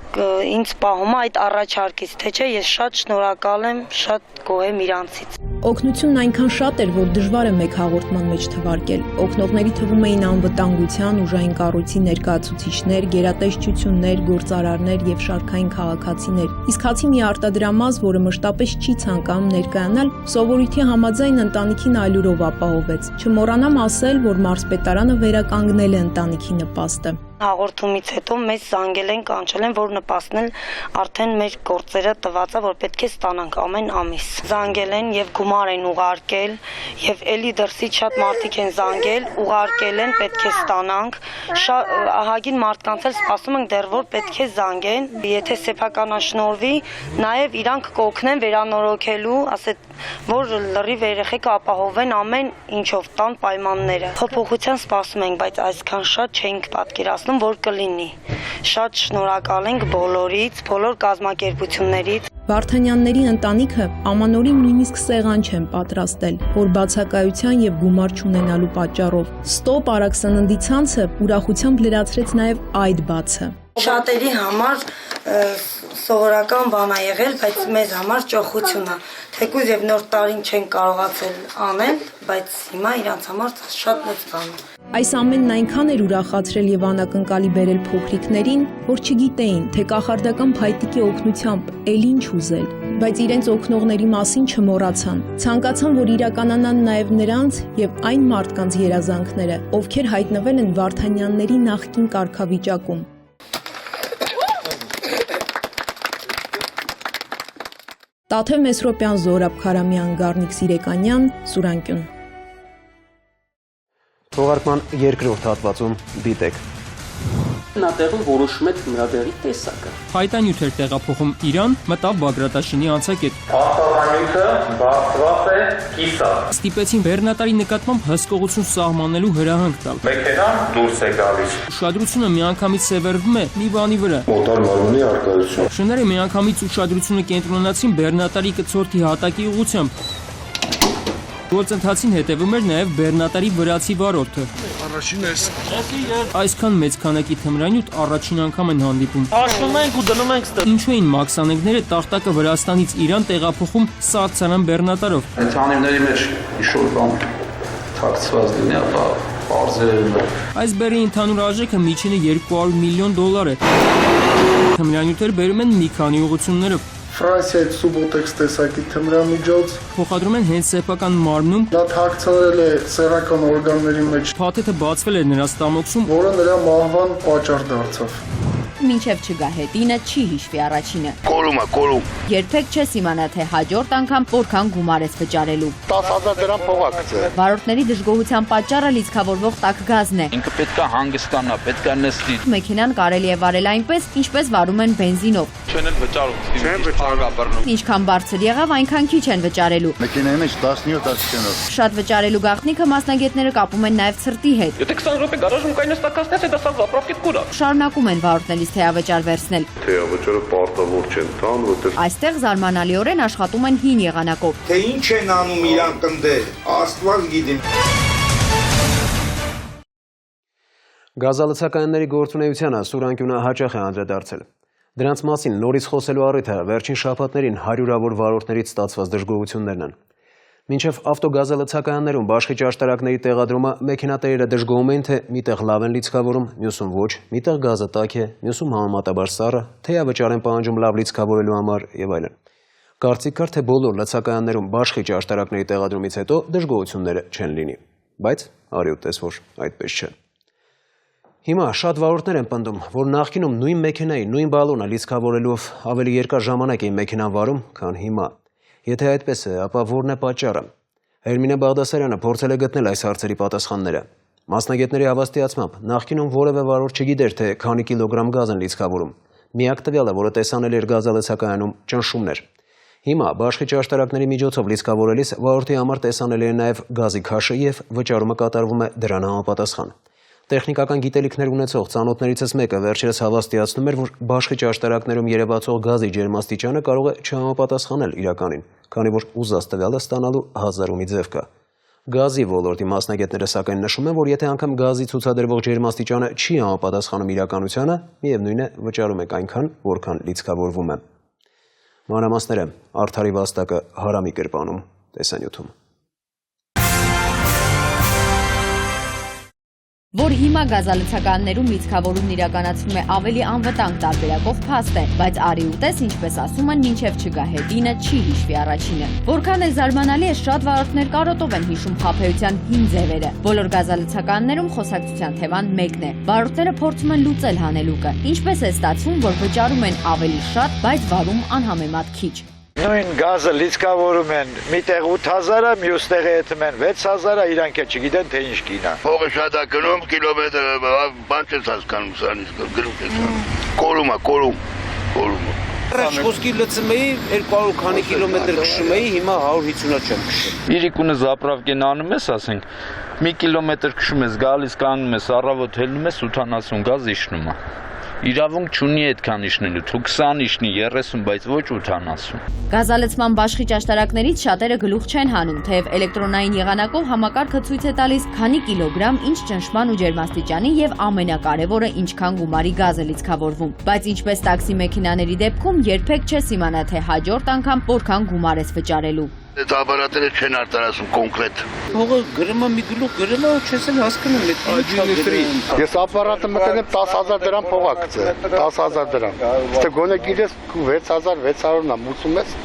ինձ պահում է այդ առաջարկից, թե չէ ես շատ շնորհակալ եմ, շատ գոհ եմ իրանցից։ Օգնությունն այնքան շատ էր, որ դժվար է մեկ հաղորդման մեջ թվարկել։ Օգնողների թվում էին անվտանգության, ուժային կառույցի ներկայացուցիչներ, գերատեսչություններ, գործարարներ եւ շարքային քաղաքացիներ։ Իսկ հացի մի արտադրամազ, որը մշտապես չի ցանկանում ներկայանալ, սովորույթի համաձայն ընտանիքին այլուրով ապահովեց։ Չմոռանամ ասել, որ մարզպետարանը վերականգնել է ընտանիքի նպաստը։ Հաղորդումից հետո մեզ զանգել են, կանչել են, որ նպաստել արդեն մեր գործերը տված է, որ պետք է ստանանք ամեն ամիս։ Զանգել են եւ գումար են ուղարկել եւ էլի դրսից շատ մարդիկ են զանգել, ուղարկել են, պետք է ստանանք։ Ահագին մարդկանց էլ սպասում ենք դեռ որ պետք է զանգեն, եթե սեփականաշնորհվի, նաեւ իրանք կօգնեն վերանորոգելու, ասეთ որ լրիվ երեխեքը ապահովեն ամեն ինչով տան պայմանները։ Փոփոխության սպասում ենք, բայց այսքան շատ չենք պատկերացնում, որ կլինի։ Շատ շնորհակալ ենք բոլորից, բոլոր կազմակերպություններից։ Վարդանյանների ընտանիքը ամանորին նույնիսկ սեղան չեն պատրաստել, որ բացակայության եւ գումար չունենալու պատճառով։ Ստոպ արագ սննդի ցանցը ուրախությամբ լրացրեց նաեւ այդ բացը։ Շատերի համար սովորական բան է եղել, բայց մեզ համար ճոխություն է։ Թեկուզ եւ նոր տարին չեն կարողացել անել, բայց հիմա իրանց համար շատ մեծ բան է։ Այս ամենն այնքան էր ուրախացրել եւ անակնկալի բերել փոքրիկներին, որ չգիտեին, թե կախարդական փայտիկի օգնությամբ էլ ինչ ուզել, բայց իրենց օգնողների մասին չմոռացան։ Ցանկացան, որ իրականանան նաեւ նրանց եւ այն մարդկանց երազանքները, ովքեր հայտնվել են Վարդանյանների նախկին կարգավիճակում։ Տաթև Մեսրոպյան, Զորաբ Քարամյան, Գառնիկ Սիրեկանյան, Սուրանկյուն։ Թողարկման երկրորդ հատվածում դիտեք։ Նա տեղում որոշում է նրա դերի տեսակը։ Փայտանյութ էր տեղափոխում Իրան, մտավ Բագրատաշինի անցակետ։ Փաստաբանյութը բացված է կիսատ։ Ստիպեցին բեռնատարի նկատմամբ հսկողություն սահմանելու հրահանգ տալ։ Մեքենան դուրս է գալիս։ Ուշադրությունը միանգամից սևեռվում է մի բանի վրա։ Մոտար մարմնի արկայություն։ Շները միանգամից ուշադրությունը կենտրոնացին բեռնատարի կցորդի հատակի ուղղությամբ։ Գործընթացին հետևում էր նաև բեռնատարի վրացի վարորդը։ Առաջին ես։ Այսքան մեծ քանակի թմրանյութ առաջին անգամ են հանդիպում։ Հաշվում ենք ու դնում ենք ստեղ։ Ինչու էին մաքսանենգները տախտակը Վրաստանից Իրան տեղափոխում սառցարան բեռնատարով։ Ընդհանիրների մեջ ինչ-որ բան թաքցված լինի, ապա բարձր։ Այս բեռի ընդհանուր արժեքը միջինը $200 միլիոն է։ Թմրանյութեր բերում են մի քանի ուղղություններով։ Ֆրանսիայից Սուբոտեքս տեսակի թմրամիջոց փոխադրում են հենց սեփական մարմնում։ Նա թաքցրել է սեռական օրգանների մեջ։ Փաթեթը բացվել է նրա ստամոքսում, որը նրա մահվան պատճառ դարձավ։ Մինչև չգա հետինը չի հիշվի առաջինը։ Կորում։ Երբեք չես իմանա, թե հաջորդ անգամ որքան գումար ես վճարելու։ 10,000 դրամ փող ակցը։ Վարորդների դժգոհության պատճառը լիցքավորվող տաք գազն է։ Ինքը պետք է հանգստանա, պետք է նստի։ Մեքենան կարելի է վարել այնպես, ինչպես վարում են բենզինով։ Չեն էլ վճարում։ Ինչքան բարձր եղավ, այնքան քիչ են վճարելու։ Մեքենայի մեջ 17-18-ով։ Շատ վճարելու գաղտնիքը մասնագետները կապում են նաև ցրտի հետ։ Եթե 20 րոպե գարաժում կայնես տակասնես, դա սա զապրովկետ կուրա։ Շարունակում են վարորդներից թեյավճար վերցնել։ Թեյավճարը պարտավոր չեն տան, որտեղ Այստեղ զարմանալիորեն աշխատում են հին եղանակով։ Թե ինչ են անում իրանք ընդ Աստված գիտի։ Գազալցակայանների գործունեությանը Սուրանկյունը հաճախ է անդրադարձել։ Դրանց մասին նորից խոսելու առիթը վերջին շաբաթներին հարյուրավոր վարորդներից ստացված դժգոհություններն են։ Մինչև ավտոգազալցակայաններում բաշխիչ աշտարակների տեղադրումը մեքենատերերը դժգոհում են, թե միտեղ լավ են լիցքավորում, մյուսում ոչ, միտեղ գազը տաք է, մյուսում համեմատաբար սառը, թեյավճար են պահանջում լավ լիցքավորելու համար եւ այլն։ Կարծիք կար, թե բոլոր լցակայաններում բաշխիչ աշտարակների տեղադրումից հետո դժգոհությունները չեն լինի, բայց արի ու տես, որ այդպես չէ։ Հիմա շատ վարորդներ են պնդում, որ նախկինում նույն մեքենայի, նույն բալոնը լիցքավորելով ավելի երկար ժամանակ էին մեքենան վարում, քան հիմա։ Եթե այդպես է, ապա որն է պատճառը։ Հերմինե Բաղդասարյանը փորձել է գտնել այս հարցերի պատասխանները։ Մասնագետների հավաստիացմամբ, նախկինում որևէ վարորդ չգիտեր, թե քանի կիլոգրամ գազ են լիցքավորում։ Միակ տվյալը, որը տեսանել էր գազալցակայանում, ճնշումն էր։ Հիմա բաշխիչ աշտարակների միջոցով լիցքավորելիս վարորդի համար տեսանել է նաև գազի քաշը եւ վճարումը կատարվում է դրան համապատասխան։ Տեխնիկական գիտելիքներ ունեցող ծանոթներիցս մեկը վերջերս հավաստիացնում էր, որ բաշխիչ աշտարակներում երևացող գազի ջերմաստիճանը կարող է չհամապատասխանել իրականին, քանի որ ուզած տվյալը ստանալու հազարումի ձև կա։ Գազի ոլորտի մասնագետները սակայն նշում են, որ եթե անգամ գազի ցուցադրվող ջերմաստիճանը չի համապատասխանում իրականությանը, միևնույն է վճարում եք այնքան, որքան լիցքավորվում է։ Մանրամասները Արթարի Վաստակը Հարամի Կրպանում տեսանյութում։ Որ հիմա գազալցականներում լիցքավորումն իրականացվում է ավելի անվտանգ տարբերակով փաստ է, բայց արի ուտես, ինչպես ասում են, մինչև չգա հետինը, չի հիշվի առաջինը։ Որքան էլ զարմանալի է, շատ վարորդներ կարոտով են հիշում խաբեության հին ձևերը։ Բոլոր գազալցականներում խոսակցության թեման մեկն է։ Վարորդները փորձում են լուծել հանելուկը։ Ինչպես է ստացվում, որ վճարում են ավելի շատ, բայց վարում անհամեմատ քիչ։ Նույն գազը լիցքավորում են միտեղ 8000-ը, մյուս տեղը եթում են 6000-ը, իրանք է չգիտեն թե ինչ կինա։ Փողը շատ է գնում, կիլոմետր բան չես հասկանում սրանից, գրում ես։ Կորում։ Առաջ խոսքի լցում էի 200 քանի կիլոմետր քշում էի, հիմա 150-ը չեմ քշում։ Իրիկունը զապրավկեն անում ես, ասենք, մի կիլոմետր քշում ես, գալիս կանգնում ես, առավոտ հելնում ես 80 գազ իջնում է։ Իրավունք չունի այդքան իջնելու, թու 20 իջնի, 30, բայց ոչ 80։ Գազալցման բաշխի ճաշտարակներից շատերը գլուխ չեն հանում, թեև էլեկտրոնային եղանակով համակարգը ցույց է տալիս քանի կիլոգրամ, ինչ ճնշման ու ջերմաստիճանի եւ ամենակարևորը ինչքան գումարի գազ է լիցքավորվում։ Բայց ինչպես տաքսի մեքենաների դեպքում երբեք չես իմանա, թե հաջորդ անգամ որքան գումար ես վճարելու։ Այդ ապարատները չեն արտարացում կոնկրետ։ Փողը գրում է մի գլուխ, գրում է ու չես էլ հասկանում այդ Ես ապարատը մտնում 10000 դրամ փող ա գցել, 10000 դրամ։ Դե գոնե գիտես 6600-ն ա մուծում ես։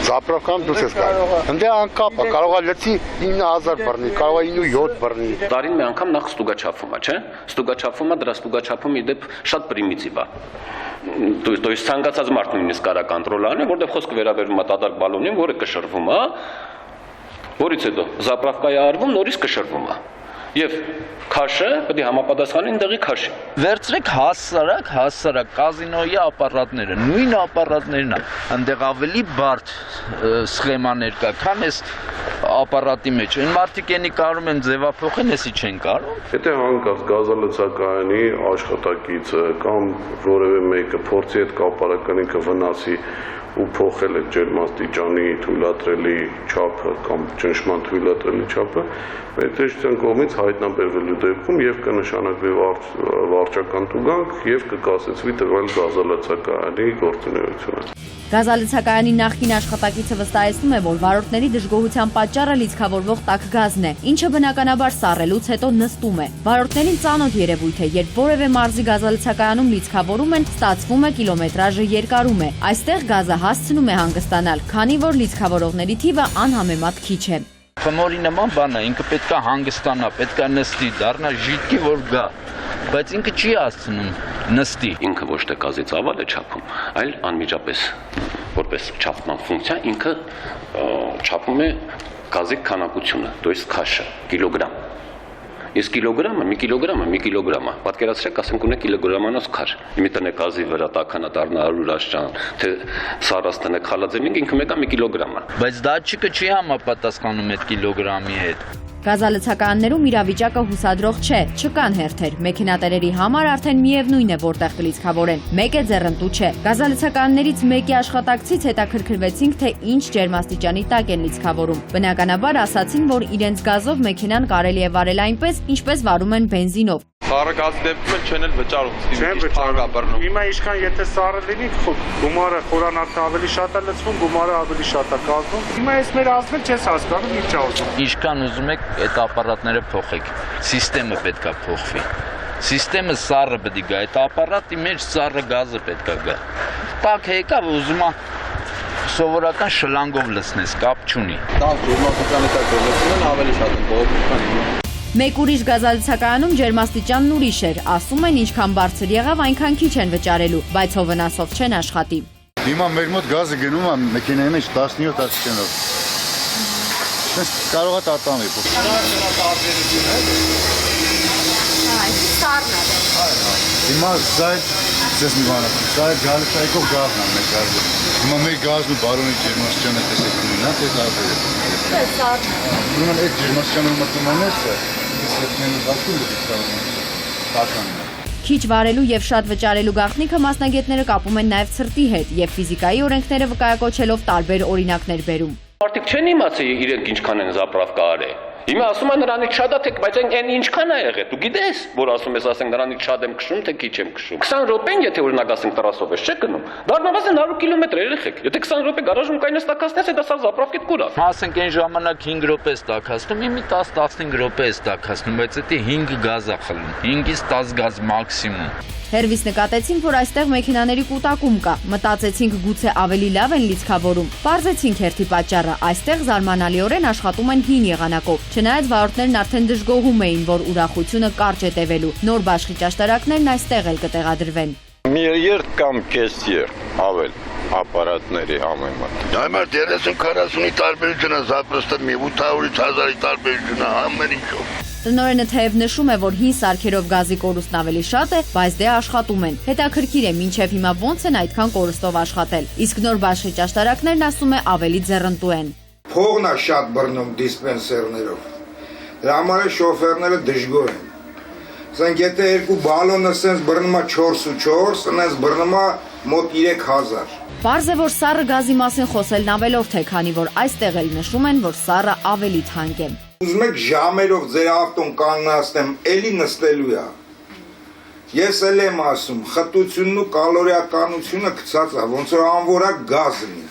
Զապրովկան դուս ես գալ։ Ընդ անկապ է, կարող է լցի 9000 բռնի, կարող է 97 բռնի։ Տարին մի անգամ նախ ստուգաչափում է, չէ՞։ Ստուգաչափումը, դրա ստուգաչափումը իդեպ շատ պրիմիտիվ է։ То есть ցանկացած մարդ նույնիսկ կարա կոնտրոլ անի, որտեղ խոսքը վերաբերում է տադար բալոնին, որը կշռվում է, որից հետո զապրավկայի արվում, նորից կշռվում է։ Եվ քաշը պետք է համապատասխանի այնտեղի քաշի։ Վերցրեք հասարակ կազինոյի ապարատները, նույն ապարատներն է, այնտեղ ավելի բարդ սխեմաներ կա, քան այս ապարատի մեջ։ Այն մարդիկ ենի կարում են ձևափոխեն, էսի չեն կարում։ Եթե հանկարծ գազալցակայանի աշխատակիցը կամ որևէ մեկը փորձի այդ կապարականի կվնասի ու փոխել այդ ջերմաստիճանի թույլատրելի չափը կամ ճնշման թույլատրելի չափը, մետրիչության կողմից հայտնաբերվելու դեպքում եւ կնշանակվի վարչական տուգանք եւ կկասեցվի տվյալ գազալցակայանի գործունեությունը։ Գազալցակայանի նախկին աշխատակիցը վստահեցնում է, որ վարորդների դժգոհության պատճառը լիցքավորվող տաք գազն է, ինչը բնականաբար սառելուց հետո նստում է։ Վարորդներին ծանոթ երևույթ է, երբ որևէ մարզի գազալցակայանում լիցքավորում են, ստացվում է կիլոմետրաժը երկարում է։ Այստեղ գազը հասցնում է հանգստանալ, քանի որ լիցքավորողների թիվը անհամեմատ քիչ է։ Խմորի նման բան է, ինքը պետքա հանգստանա, պետքա նստի, դառնա ժիտկի, որ գա, բայց ինքը չի հասցնում նստի։ Ինքը ոչ թե գազի ծավալ է չափում, այլ անմիջապես որպես չափման ֆունկցիա ինքը չափում է գազի քանակությունը, то есть քաշը, կիլոգրամ։ Իսկ կիլոգրամը, մի կիլոգրամը, պատկերացրեք, ասենք ունեք կիլոգրամանոց քար։ Մի տնեք գազի վրա տաքանա դառնա 100 աշճան, թե սարած տնեք խալաձեմինք, ինքը մեկա մի կիլոգրամ է։ Բայց դատչիկը չի համապատասխանում այդ կիլոգրամի հետ։ Գազալցականներում իրավիճակը հուսադրող չէ, չկան հերթեր։ Մեքենատերերի համար արդեն միևնույն է, որտեղ կլիցքավորեն։ Մեկ է ձեռնտու չէ։ Գազալցականներից մեկի աշխատակցից հետաքրքրվեցինք, թե ինչ ջերմաստիճանի տակ են լիցքավորում։ Բնականաբար ասացին, որ իրենց գազով մեքենան կարելի է վարել այնպես, ինչպես վարում են բենզինով։ Սառը գազի դեպքում չեն էլ վճարում, Չեն վճարում։ Հիմա ինչքան եթե սառը լինի, գումարը խորանարդը ավելի շատ է լցվում, գումարը ավելի շատ է կազմում։ Հիմա այս մեր ազգը չես հասկանում, ինչ է ուզում։ Ինչքան ուզում եք այդ ապարատները փոխեք, սիստեմը պետքա փոխվի։ Սիստեմը սառը պետք է գա, այդ ապարատի մեջ սառը գազը պետքա գա։ Տակ եկա, ուզում է սովորական շլանգով լցնես, կապ չունի։ Տակ ջերմաստիճանի տակ լցնեն ավելի շատ են բողոքական։ Մեկ ուրիշ գազալցակայանում ջերմաստիճանն ուրիշ էր, ասում են ինչքան բարձր եղավ, այնքան քիչ են վճարելու, բայց հովնասով չեն աշխատի։ Հիմա մեր մոտ գազը գնում է մեքենայի մեջ 17 աստիճանով։ Ես կարող է տատանվի։ Հիմա սա ես մի բան ասեմ, սա գալստայքով գազն է մեր գազը։ Հիմա մեր գազն ու բարոնի ջերմաստիճանը տեսեք նույնն է, թե տարբեր է։ Սա նույնն այդ ջերմաստիճանը մտմանեցը, ես հետնելու գազում դիտավորում։ Քիչ վարելու եւ շատ վճարելու գաղտնիքը մասնագետները կապում են նաեւ ցրտի հետ եւ ֆիզիկայի օրենքները վկայակոչելով տարբեր օրինակներ բերում։ Մարդիկ չեն իմացի իրենք ինչքան են զապրավկա արել։ Հիմա ասում է նրանից շատ է, թե բայց այն ինչքան է եղել։ Դու գիտես, որ ասում ես, ասենք նրանից շատ եմ քշում, թե քիչ եմ քշում։ 20 րոպեն, եթե օրինակ ասենք տրասով ես, չէ՞ գնում։ Դառնալով 100 կիլոմետր երեխեք։ Եթե 20 րոպե գարաժում կայնես տակասնես, դա սա զապրովկետ կուրա։ Ասենք այն ժամանակ 5 րոպե է տակասնում, իմի 10-15 րոպե է տակասնում, բայց դա 5 գազ է խլում։ 5-ից 10 գազ մաքսիմում։ Հերվիս նկատեցին, որ այստեղ մեքենաների կուտակում կա։ Մտածեցինք գուցե ավելի լավ են լիցքավորում։ Պարզեցինք հերթի պատճառը։ Այստեղ զարմանալիորեն աշխատում են հին եղանակով։ Չնայած վարորդներն արդեն դժգոհում էին, որ ուրախությունը կարճ է տևելու։ Նոր բաշխի ճաշտարակներն այստեղ էլ կտեղադրվեն։ Մի երթ կամ կես երթ ավել ապարատների համեմատ։ Դայմար 30-40-ի տարբերությունը զապրստը մի 800-ից 1000-ի տարբերությունը ամեն ինչով։ Տնօրենը թեև նշում է, որ հին սարքերով գազի կորուստն ավելի շատ է, բայց դե աշխատում են։ Հետաքրքիր է, մինչև հիմա ոնց են այդքան կորուստով աշխատել։ Իսկ նոր բաշխի ճաշտարակներն, ասում է, ավելի ձեռնտու են։ Փողն է շատ բռնում դիսպենսերներով։ Դրա համար շոֆերները դժգոհ են։ Ասենք եթե երկու բալոնը սենց բռնում է 4.4, սենց բռնում է մոտ 3000։ Պարզ է, որ սառը գազի մասին խոսելն ավելորդ է, քանի որ այստեղ էլ նշում են, որ սառը ավելի թանկ է։ Ուզում եք ժամերով ձեր ավտոն կանգնացնեմ, էլի նստելու է։ Ես էլ եմ ասում, խտությունն ու կալորիականությունը գցած է, ոնց որ անվորակ գազն է։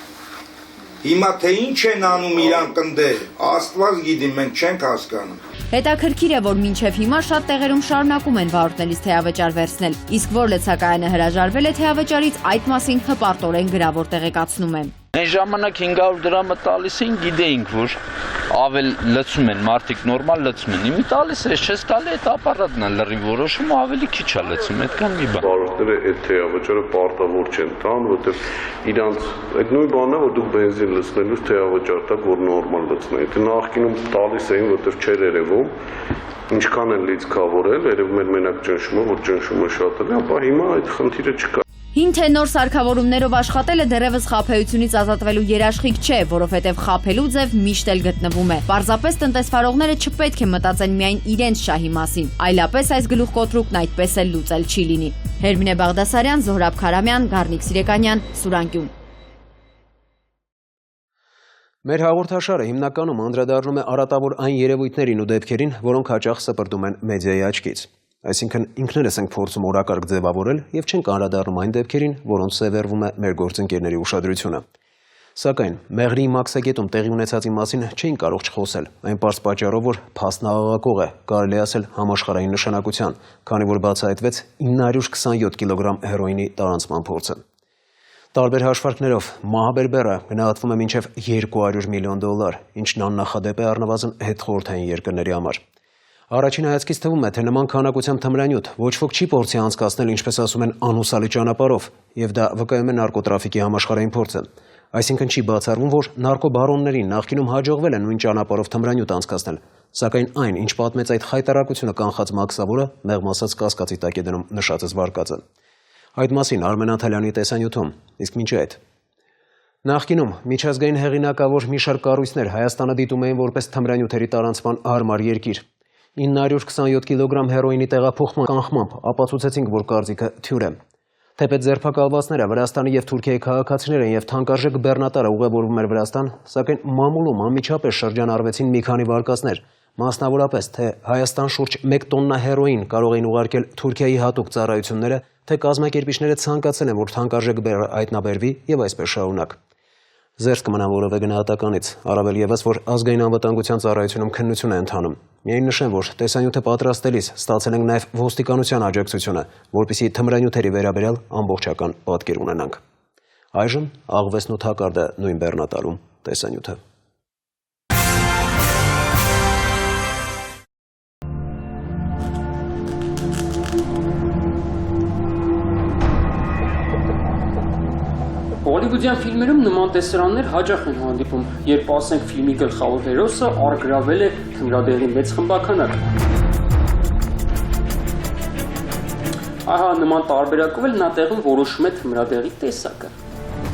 Հիմա թե ինչ են անում իրանք ընդ, Աստված գիտի, մենք չենք հասկանում։ Հետաքրքիր է, որ մինչև հիմա շատ տեղերում շարունակում են վարորդներից թեյավճար վերցնել, իսկ որ լցակայանը հրաժարվել է թեյավճարից, այդ մասին հպարտորեն գրավոր տեղեկացնում է։ Այն ժամանակ 500 դրամը տալիս էին, գիտեինք, որ ավել լցում են, մարդիկ նորմալ լցում են։ Իմի տալիս է, չես տալի այդ ապարատն է լրի որոշում ու ավելի քիչ է լցում, այդքան մի բան։ Վարորդները այդ թեյավճարը պարտավոր չեն տան, որտեղ իրանց այդ նույն բանն է, որ դուք բենզին լցնելուց թեյավճար տաք, որ նորմալ լցնեն։ Եթե նախկինում տալիս էին, որտեղ չէր երևում, ինչքան են լիցքավորել, երևում էր մենակ ճնշումը, որ ճնշումը շատ է, ապա հիմա այդ խնդիրը չկա։ Հին թե նոր սարքավորումներով աշխատելը դեռևս խաբեությունից ազատվելու երաշխիք չէ, որովհետև խաբելու ձև միշտ էլ գտնվում է։ Պարզապես տնտեսվարողները չպետք է մտածեն միայն իրենց շահի մասին, այլապես այս գլուխկոտրուկն այդպես էլ լուծել չի լինի։ Հերմինե Բաղդասարյան, Զոհրաբ Քարամյան, Գառնիկ Սիրեկանյան, Սուրանկյուն։ Մեր հաղորդաշարը հիմնականում անդրադառնում է արատավոր այն երևույթներին ու դեպքերին, որոնք հաճախ սպրտում են մեդիայի աչքից։ Այսինքն ինքներս ենք փորձում օրակարգ ձևավորել եւ չենք անդրադառնում այն դեպքերին, որոնց սևեռվում է մեր գործընկերների ուշադրությունը։ Սակայն մեղրի մաքսագետում տեղի ունեցածի մասին չէին կարող չխոսել, այն պարզ պատճառով, որ փաստն աղաղակող է, կարելի ասել համաշխարհային նշանակության, քանի որ բացահայտվեց 927 կիլոգրամ հերոինի տարանցման փորձը։ Տարբեր հաշվարկներով մահաբերբերը գնահատվում է մինչև $200 միլիոն, ինչն աննախադեպ է առնվազն հետխորհրդային երկրների համար։ Առաջին հայացքից թվում է, թե նման քանակությամբ թմրանյութ ոչ ոք չի փորձի անցկացնել, ինչպես ասում են, անհուսալի ճանապարհով, եւ դա վկայում է նարկոտրաֆիկի համաշխարհային փորձը։ Այսինքն չի բացառվում, որ նարկոբարոններին նախկինում հաջողվել է նույն ճանապարհով թմրանյութ անցկացնել, սակայն այն, ինչ պատմեց այդ խայտարակությունը կանխած մաքսավորը, մեղմ ասած կասկածի տակ է դնում նշածս վարկածը։ Այդ մասին Արմեն Աթալյանի տեսանյութում, իսկ մինչ այդ նախկինում միջազգային հեղինակավոր մի շարք կառույցներ Հայաստանը դիտում էին որպես թմրանյութերի տարանցման հարմար երկիր։ 927 կիլոգրամ հերոինի տեղափոխման կանխմամբ ապացուցեցինք, որ կարծիքը թյուր է։ Թեպետ ձերբակալվածները Վրաստանի եւ Թուրքիայի քաղաքացիներ են եւ թանկարժեք բեռնատարը ուղևորվում էր Վրաստան, սակայն մամուլում անմիջապես շրջանառվեցին մի քանի վարկածներ, մասնավորապես թե Հայաստան շուրջ 1 տոննա հերոին կարող էին ուղարկել Թուրքիայի հատուկ ծառայությունները, թե կազմակերպիչները ցանկացել են, որ թանկարժեք բեռը հայտնաբերվի եւ այսպես շարունակ։ Զերծ կմնան որևէ գնահատականից, առավել ևս, որ ազգային անվտանգության ծառայությունում քննություն է ընթանում։ Միայն նշեմ, որ տեսանյութը պատրաստելիս ստացել ենք նաև ոստիկանության աջակցությունը, որպեսզի թմրանյութերի վերաբերյալ ամբողջական պատկեր ունենանք։ Այժմ աղվեսն ու թակարդը նույն բեռնատարում տեսանյութը։ Հոլիվուդյան ֆիլմերում նման տեսարաններ հաճախ են հանդիպում, երբ ասենք ֆիլմի գլխավոր հերոսը առգրավել է թմրադեղի մեծ խմբականակ։ Ահա նման տարբերակով էլ նա տեղում որոշում է թմրադեղի տեսակը։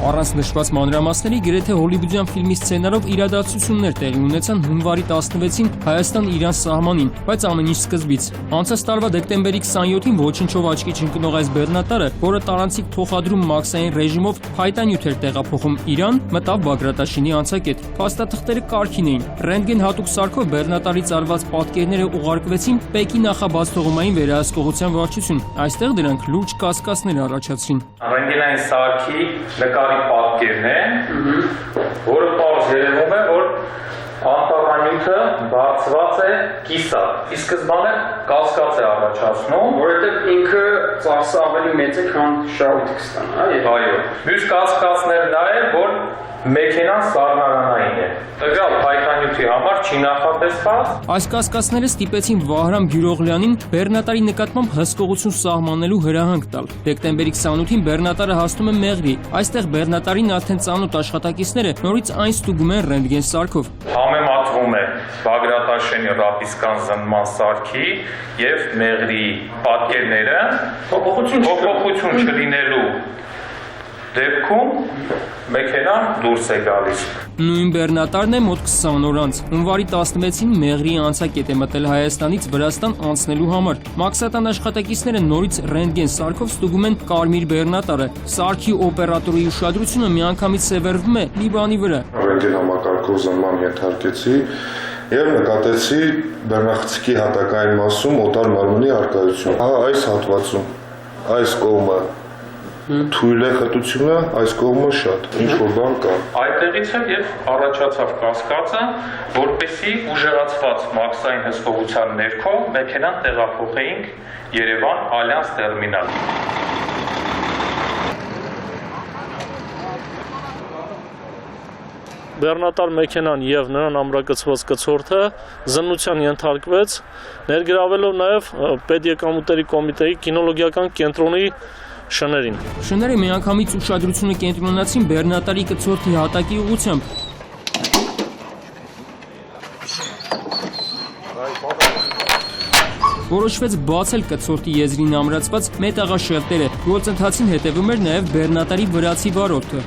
Առանց նշված մանրամասների գրեթե հոլիվուդյան ֆիլմի սցենարով իրադարձություններ տեղի ունեցան հունվարի 16-ին Հայաստան-Իրան սահմանին, բայց ամեն ինչ սկզբից։ Անցած տարվա դեկտեմբերի 27-ին ոչնչով աչքի չընկնող այս բեռնատարը, որը տարանցիկ թոխադրում մաքսային ռեժիմով փայտանյութ էր տեղափոխում Իրան, մտավ Բագրատաշինի անցակետ։ Փաստաթղթերը կարգին էին։ Ռենտգեն հատուկ սարքով բեռնատարից արված պատկերները ուղարկվեցին Պեկին նախաբացթողումային վերահսկողության վարչություն։ Այստեղ դրանք լուրջ կասկածներ առաջացրին։ Ռենտգենային սարքի նկարի պատկերն է, որը պարզ երևում է, որ անտառանյութը բացված է կիսա։ Ի սկզբանե կասկած է առաջացնում, որովհետև ինքը ծախսը ավելի մեծ է, քան շահույթը կստանա, այո։ Մյուս կասկածն դա է, որ մեքենան սառնարանային է։ Տվյալ փայտանյութի համար չի նախատեսված։ Այս կասկածները ստիպեցին Վահրամ Գյուրօղլյանին բեռնատարի նկատմամբ հսկողություն սահմանելու հրահանգ տալ։ Դեկտեմբերի 28-ին բեռնատարը հասնում է Մեղրի։ Այստեղ բեռնատարին արդեն ծանոթ աշխատակիցները նորից այն ստուգում են ռենտգեն սարքով։ Համեմատվում է Բագրատաշենի ռապիսկան զննման սարքի եւ Մեղրի պատկերները փոփոխություն չլինելու դեպքում մեքենան դուրս է գալիս։ Նույն բեռնատարն է մոտ 20 օր անց։ Հունվարի 16-ին Մեղրի անցակետ է մտել Հայաստանից Վրաստան անցնելու համար։ Մաքսատան աշխատակիցները նորից ռենտգեն սարքով ստուգում են կարմիր բեռնատարը։ Սարքի օպերատորի ուշադրությունը միանգամից սևեռվում է մի բանի վրա։ Ռենտգեն համակարգով զննման ենթարկեցի եւ նկատեցի բեռնախցիկի հատակային մասում օտար մարմնի առկայություն։ Հա այս հատվածում այս կողմը թույլ է խտությունը, այս կողմը շատ, ինչ-որ բան կա։ Այդտեղից էլ եւ առաջացավ կասկածը, որպեսզի ուժեղացված մաքսային հսկողության ներքո մեքենան տեղափոխեինք Երևան Ալյանս տերմինալ։ Բեռնատար մեքենան եւ նրան ամրակցված կցորդը զննության ենթարկվեց, ներգրավելով նաեւ Պետեկամուտերի կոմիտեի կինոլոգիական կենտրոնի շներին։ Շները միանգամից ուշադրությունը կենտրոնացին բեռնատարի կցորդի հատակի ուղղությամբ։ Որոշվեց բացել կցորդի եզրին ամրացված մետաղաշերտերը։ Գործընթացին հետևում էր նաև բեռնատարի վրացի վարորդը։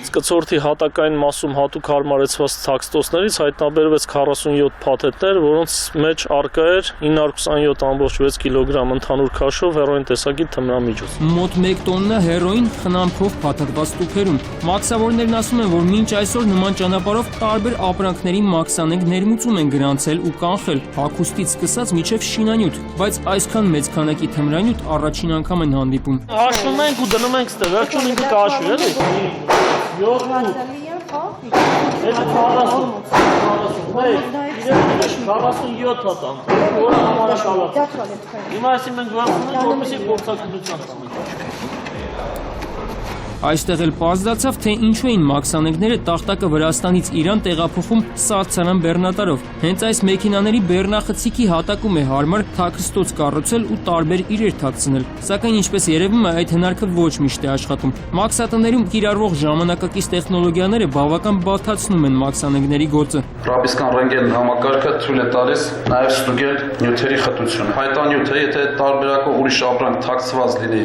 Կցորդի հատակային մասում հատուկ հարմարեցված թաքստոցներից հայտնաբերվեց 47 փաթեթներ, որոնց մեջ առկա էր 927.6 կիլոգրամ ընդհանուր քաշով հերոին տեսակի թմրամիջոց։ Մոտ 1 տոննա հերոին խնամքով փաթաթված տուփերում։ Մաքսավորներն ասում են, որ մինչ այսօր նման ճանապարհով տարբեր ապրանքների մաքսանենգ ներմուծում են գրանցել ու կանխել, հագուստից սկսած մինչև շինանյութ, բայց այսքան մեծ քանակի թմրանյութ առաջին անգամ են հանդիպում։ Հաշվում ենք ու դնում ենք ստեղ, վերջում ինքը կաշու, էլի։ 47 հատան, որը համարակալած։ Հիմա այսի մենք վարդում ենք, որպեսի գործակցության տանենք։ Այստեղ էլ պարզացավ, թե ինչու էին մաքսանենգները տախտակը Վրաստանից Իրան տեղափոխում սառցարան բեռնատարով։ Հենց այս մեքենաների բեռնախցիկի հատակում է հարմար թաքստոց կառուցել ու տարբեր իրեր թաքցնել։ Սակայն ինչպես երևում է, այդ հնարքը ոչ միշտ է աշխատում։ Մաքսատներում կիրառվող ժամանակակից տեխնոլոգիաները բավական բաթացնում են մաքսանենգների գործը։ Ռապիսկան ռենտգեն համակարգը թույլ է տալիս նաև ստուգել նյութերի խտությունը։ Փայտանյութը, եթե տարբերակով ուրիշ ապրանք թաքցված լինի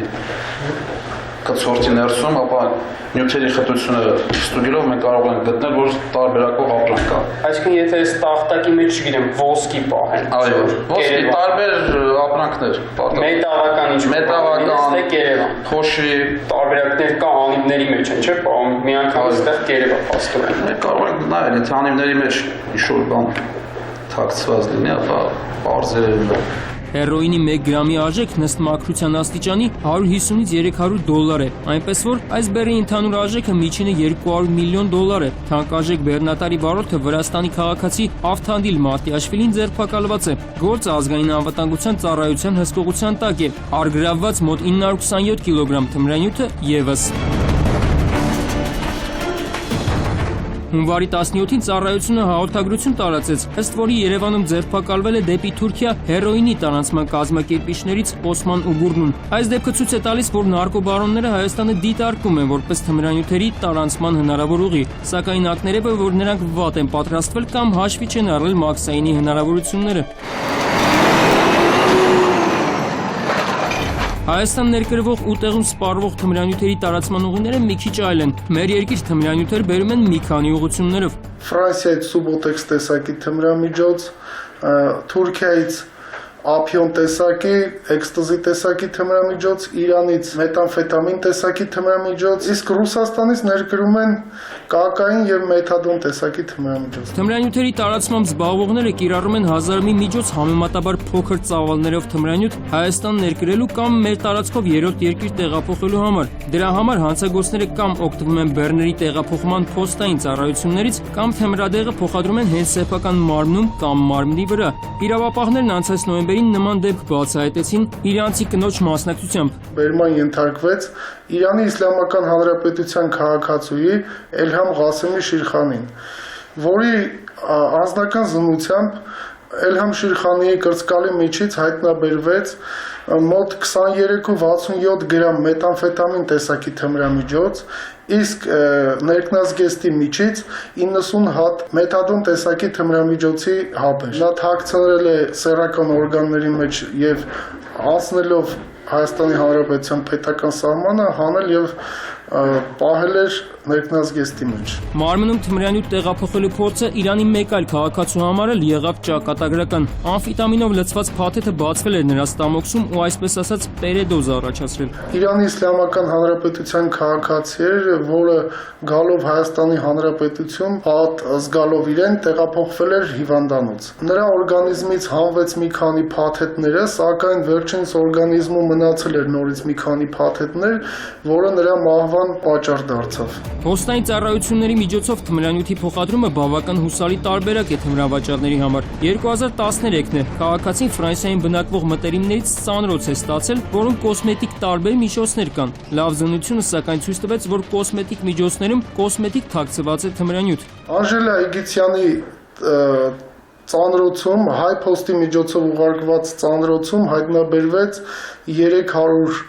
կցորդի ներսում, ապա նյութերի խտությունը ստուգելով մենք կարող ենք գտնել, որ տարբերակով ապրանք կա։ Այսինքն եթե այս տախտակի մեջ, չգիտեմ, ոսկի պահեն։ Այո, ոսկի տարբեր ապրանքներ։ Մետաղական ինչ։ Մետաղական, կերևան։ խոշի տարբերակներ կա անիվների մեջ են, չէ՞, պահում։ Միանգամ այստեղ կերևա փաստորեն։ Մենք կարող ենք նայել, եթե անիվների մեջ ինչ-որ բան թաքցված լինի, ապա բարձր է։ Հերոինի 1 գրամի արժեքն ըստ մաքրության աստիճանի $150-ից $300 է, այնպես որ այս բեռի ընդհանուր արժեքը միջինը $200 միլիոն է։ Թանկարժեք բեռնատարի վարորդը Վրաստանի քաղաքացի Ավթանդիլ Մարտիաշվիլին ձերբակալված է։ Գործը ազգային անվտանգության ծառայության հսկողության տակ է։ Առգրավված մոտ 927 կիլոգրամ թմրանյութը ևս։ Հունվարի 17-ին Ծառայությունը հաղորդագրություն տարածեց, ըստ որի Երևանում ձերբակալվել է դեպի Թուրքիա հերոինի տարանցման կազմակերպիչներից Օսման Ուգուրնուն։ Այս դեպքը ցույց է տալիս, որ նարկոբարոնները Հայաստանը դիտարկում են որպես թմրանյութերի տարանցման հնարավոր ուղի, սակայն ակներևը, որ նրանք վատ են պատրաստվել կամ հաշվի չեն առել Մաքսայինի հնարավորությունները։ Հայաստան ներկրվող ու տեղում սպառվող թմրանյութերի տարածման ուղիները մի քիչ այլ են։ Մեր երկիր թմրանյութեր բերում են մի քանի ուղղություններով։ Ֆրանսիայից Սուբոտեքս տեսակի թմրամիջոց, Թուրքիայից Ափիոն տեսակի, էկստազի տեսակի թմրամիջոց, Իրանից մետամֆետամին տեսակի թմրամիջոց, իսկ Ռուսաստանից ներկրում են կոկային եւ մեթադոն տեսակի թմրամիջոց։ Թմրանյութերի տարածմամբ զբաղվողները կիրառում են հազար մի միջոց համեմատաբար փոքր ծավալներով թմրանյութ Հայաստան ներկրելու կամ մեր տարածքով երրորդ երկիր տեղափոխելու համար։ Դրա համար հանցագործները կամ օգտվում են բեռների տեղափոխման փոստային ծառայություններից, կամ թմրադեղը փոխադրում են հենց սեփական մարմնում կամ մարմնի վրա։ Իրավապահներն անցած նոյեմբերին նման դեպք բացահայտեցին իրանցի կնոջ մասնակցությամբ։ Բերման ենթարկվեց Իրանի Իսլամական Հանրապետության քաղաքացուի Էլհամ Ղասեմի Շիրխանին, որի անձնական զննությամբ Էլհամ Շիրխանիի կրծքալի միջից հայտնաբերվեց մոտ 23-67 գրամ մետամֆետամին տեսակի թմրամիջոց, իսկ ներքնազգեստի միջից 90 հատ մեթադոն տեսակի թմրամիջոցի հատեր։ Նա թաքցրել է սեռական օրգանների մեջ եւ անցնելով Հայաստանի Հանրապետության պետական սահմանը հանել եւ պահել էր ներքնազգեստի մեջ։ Մարմնում թմրանյութ տեղափոխելու փորձը Իրանի մեկ այլ քաղաքացու համար էլ եղավ ճակատագրական։ Ամֆետամինով լցված փաթեթը բացվել էր նրա ստամոքսում ու այսպես ասած պերեդոզ առաջացրել։ Իրանի Իսլամական Հանրապետության քաղաքացի էր, որը գալով Հայաստանի Հանրապետություն, հատ զգալով իրեն տեղափոխվել էր հիվանդանոց։ Նրա օրգանիզմից հանվեց մի քանի փաթեթները, սակայն վերջինս օրգանիզմում մնացել էր նորից մի քանի փաթեթներ, որը նրա մահվան պատճառ դարձավ։ Փոստային ծառայությունների միջոցով թմրանյութի փոխադրումը բավական հուսալի տարբերակ է թմրավաճառների համար։ 2013-ն է քաղաքացին Ֆրանսիայում բնակվող մտերիմներից ծանրոց է ստացել, որոնք կոսմետիկ տարբեր միջոցներ կան։ Լավ զննությունը սակայն ցույց տվեց, որ կոսմետիկ միջոցներում կոսմետիկ թաքցված է թմրանյութ։ Անժելա Իգիթյանի ծանրոցում, հայ փոստի միջոցով ուղարկված ծանրոցում հայտնաբերվեց 300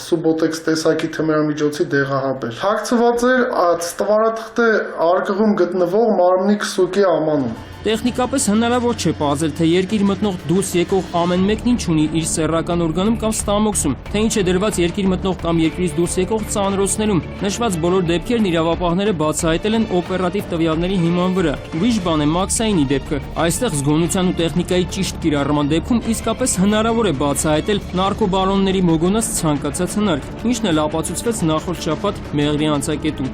Սուբոտեքս տեսակի թմրամիջոցի դեղահաբեր։ Թաքցված էր ստվարաթղթե արկղում գտնվող մարմնի քսուկի ամանում։ Տեխնիկապես հնարավոր չէ պարզել, թե երկիր մտնող դուրս եկող ամեն մեկն ինչ ունի իր սեռական օրգանում կամ ստամոքսում, թե ինչ է դրված երկիր մտնող կամ երկրից դուրս եկող ծանրոցներում։ Նշված բոլոր դեպքերն իրավապահները բացահայտել են օպերատիվ տվյալների հիման վրա։ Ուրիշ բան է Մաքսայինի դեպքը։ Այստեղ զգոնության ու տեխնիկայի ճիշտ կիրառման դեպքում իսկապես հնարավոր է բացահայտել նարկոբարոնների մոգոնած ցանկացած հնարք, ինչն էլ ապացուցվեց նախորդ շաբաթ Մեղրի անցակետում։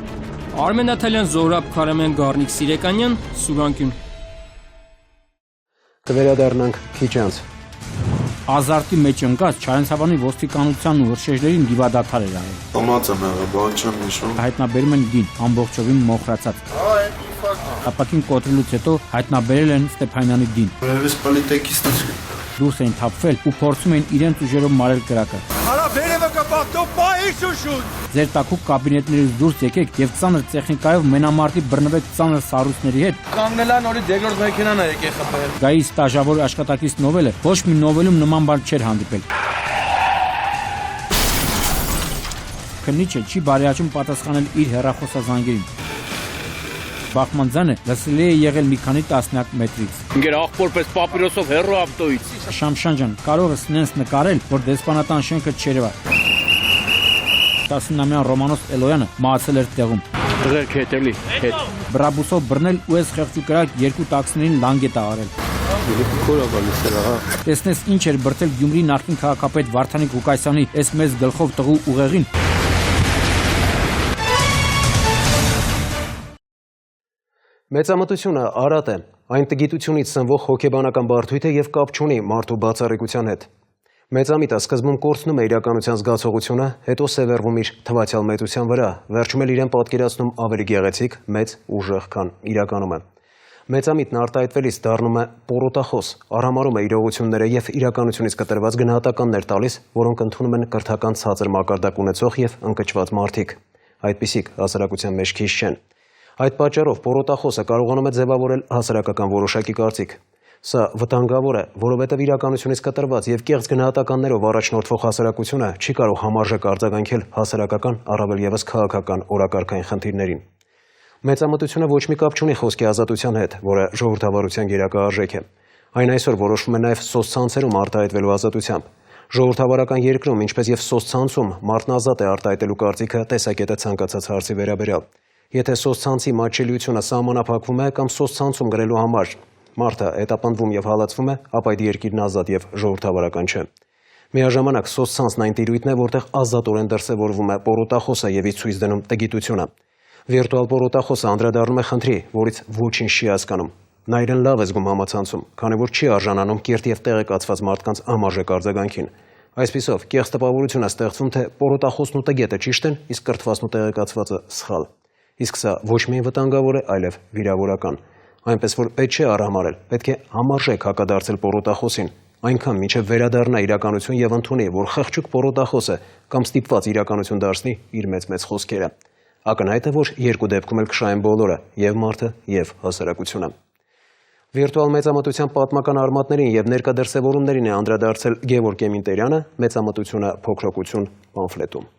Արմեն Աթալյան, Զոհրաբ Քարամյան, Գառնիկ Սիրեկանյան, Սուրանկյուն։ Կվերադառնանք քիչ անց։ Ազարտի մեջ ընկած Չարենցավանի ոստիկանության ու հրշեջներին դիվադադար էր արել։ Ամաց եմ եղել, բան չեմ հիշում։ Հայտնաբերում են դին, ամբողջովին մոխրացած։ Ապակին կոտրելուց հետո հայտնաբերել են Ստեփանյանի դին։ Երևի պոլիտեկիստ է։ Դուրս էին թափվել ու փորձում էին իրենց ուժերով մարել կրակը։ Արա վերևը կպարտո պահի շուշուն։ Ձեր տակուկ կաբինետներից դուրս եկեք եւ ծանր տեխնիկայով մենամարտի բռնվեք ծանր սառույցների հետ։ Կանգնելա նորի դեգրոտ մեքենան է եկել խփել։ Գայի ստաժավոր աշխատակից Նովելը ոչ մի նովելում նման բան չէր հանդիպել։ Քննիչը չի բարեհաճում պատասխանել իր հեռախոսազանգերին։ Բախման ձայնը լսելի է եղել մի քանի տասնյակ մետրից։ Ինգեր աղբորպես պապիրոսով հեռու ավտոից։ Շամշան ջան, կարող ես նենց նկարել, որ դեսպանատան շենքը չերևա։ 19-ամյա Ռոմանոս Էլոյանը մահացել էր տեղում։ Դրեք հետելի, հետ։ Բրաբուսով բռնել ու ես խեղճուկրակ երկու տաքսիներին լանգ է տաղարել։ Քորա գալիս էր, ահա։ Տեսնես ինչ էր բրտել Գյումրի նախկին քաղաքապետ Վարդանիկ Ղուկասյանի այս մեծ գլխով տղու ուղեղին։ Մեծամտությունը արատ է, այն տգիտությունից սնվող հոգեբանական բարդույթ է և կապ չունի մարդու բացառիկության հետ։ Մեծամիտը սկզբում կորցնում է իրականության զգացողությունը, հետո սևեռվում իր թվացյալ մեծության վրա, վերջում էլ իրեն պատկերացնում ավելի գեղեցիկ, մեծ, ուժեղ, քան իրականում է։ Մեծամիտն արտահայտվելիս դառնում է պորոտախոս, արհամարում է իրողությունները և իրականությունից կտրված գնահատականներ տալիս, որոնք ընդունում են կրթական ցածր մակարդակ ունեցող և ընկճված մարդիկ։ Այդպիսիք հասարակության մեջ քիչ չեն։ Այդ պատճառով պորոտախոսը կարողանում է ձևավորել հասարակական որոշակի կարծիք։ Սա վտանգավոր է, որովհետև իրականությունից կտրված եւ կեղծ գնահատականներով առաջնորդվող հասարակությունը չի կարող համարժեք արձագանքել հասարակական, առավել եւս քաղաքական օրակարգային խնդիրներին։ Մեծամտությունը ոչ մի կապ չունի խոսքի ազատության հետ, որը ժողովրդավարության գերակա արժեք է։ Այն այսօր որոշվում է նաև սոցցանցերում արտահայտվելու ազատությամբ։ Ժողովրդավարական երկրում, ինչպես եւ սոցցանցում, մարդն ազատ է արտահայտելու կարծիքը տեսակետը ցանկացած հարցի վերաբերյալ։ Եթե սոցցանցի մատչելիությունը սահմանափակվում է կամ սոցցանցում գրելու համար մարդը հետապնդվում եւ հալածվում է, ապա այդ երկիրն ազատ եւ ժողովրդավարական չէ։ Միաժամանակ սոցցանցն այն տիրույթն է, որտեղ ազատորեն դրսևորվում է պորոտախոսը եւ ի ցույց դնում տգիտությունը։ Վիրտուալ պորոտախոսը անդրադառնում է խնդրի, որից ոչինչ չի հասկանում։ Նա իրեն լավ է զգում համացանցում, քանի որ չի արժանանում կիրթ եւ տեղեկացված մարդկանց համարժեք արձագանքին։ Այսպիսով, կեղծ տպավորություն է ստեղծվում, թե պորոտախոսն ու տգետը ճիշտ են, իսկ կրթվածն ու տեղեկացվածը սխալ։ Իսկ սա ոչ միայն վտանգավոր է, այլև վիրավորական։ Այնպես որ պետք չէ առհամարել, պետք է համարժեք հակադարձել պորոտախոսին, այնքան մինչև վերադառնա իրականություն եւ ընդունի, որ խղճուկ պորոտախոսը կամ ստիպված իրականություն դարձնի իր մեծ խոսքերը։ Ակնհայտ է, որ երկու դեպքում էլ կշահեն բոլորը, եւ մարդը, եւ հասարակությունը։ Վիրտուալ մեծամտության պատմական արմատներին եւ ներկայդրսևորումներին է անդրադարձել Գևորգ Էմինտերյանը «Մեծամտությունը փոքրοκություն» պամֆլետում։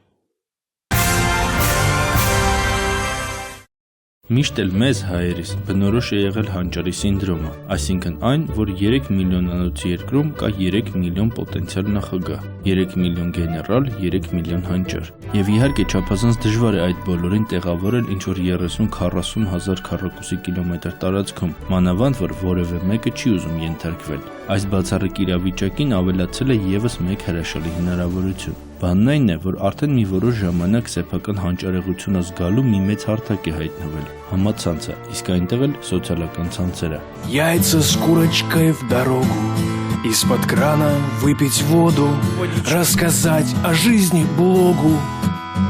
Միշտ էլ մեզ հայերիս բնորոշ է եղել հանճարի սինդրոմը, այսինքն այն, որ 3 միլիոնանոց երկրում կա 3 միլիոն պոտենցիալ նախագահ, 3 միլիոն գեներալ, 3 միլիոն հանճար։ Եվ իհարկե չափազանց դժվար է այդ բոլորին տեղավորել ինչ-որ 30-40 հազար քառակուսի կիլոմետր տարածքում, մանավանդ որ որևէ մեկը չի ուզում ենթարկվել։ Այս բացառիկ իրավիճակին ավելացել է եւս մեկ հրաշալի հնարավորություն։ Բանն այն է, որ արդեն մի որոշ ժամանակ սեփական հանճարեղությունը զգալու մի մեծ հարթակ է հայտնվել՝ համացանցը, իսկ այնտեղ էլ սոցիալական ցանցերը։ Яйца с курочкой в дорогу, из-под крана выпить воду, рассказать о жизни блогу,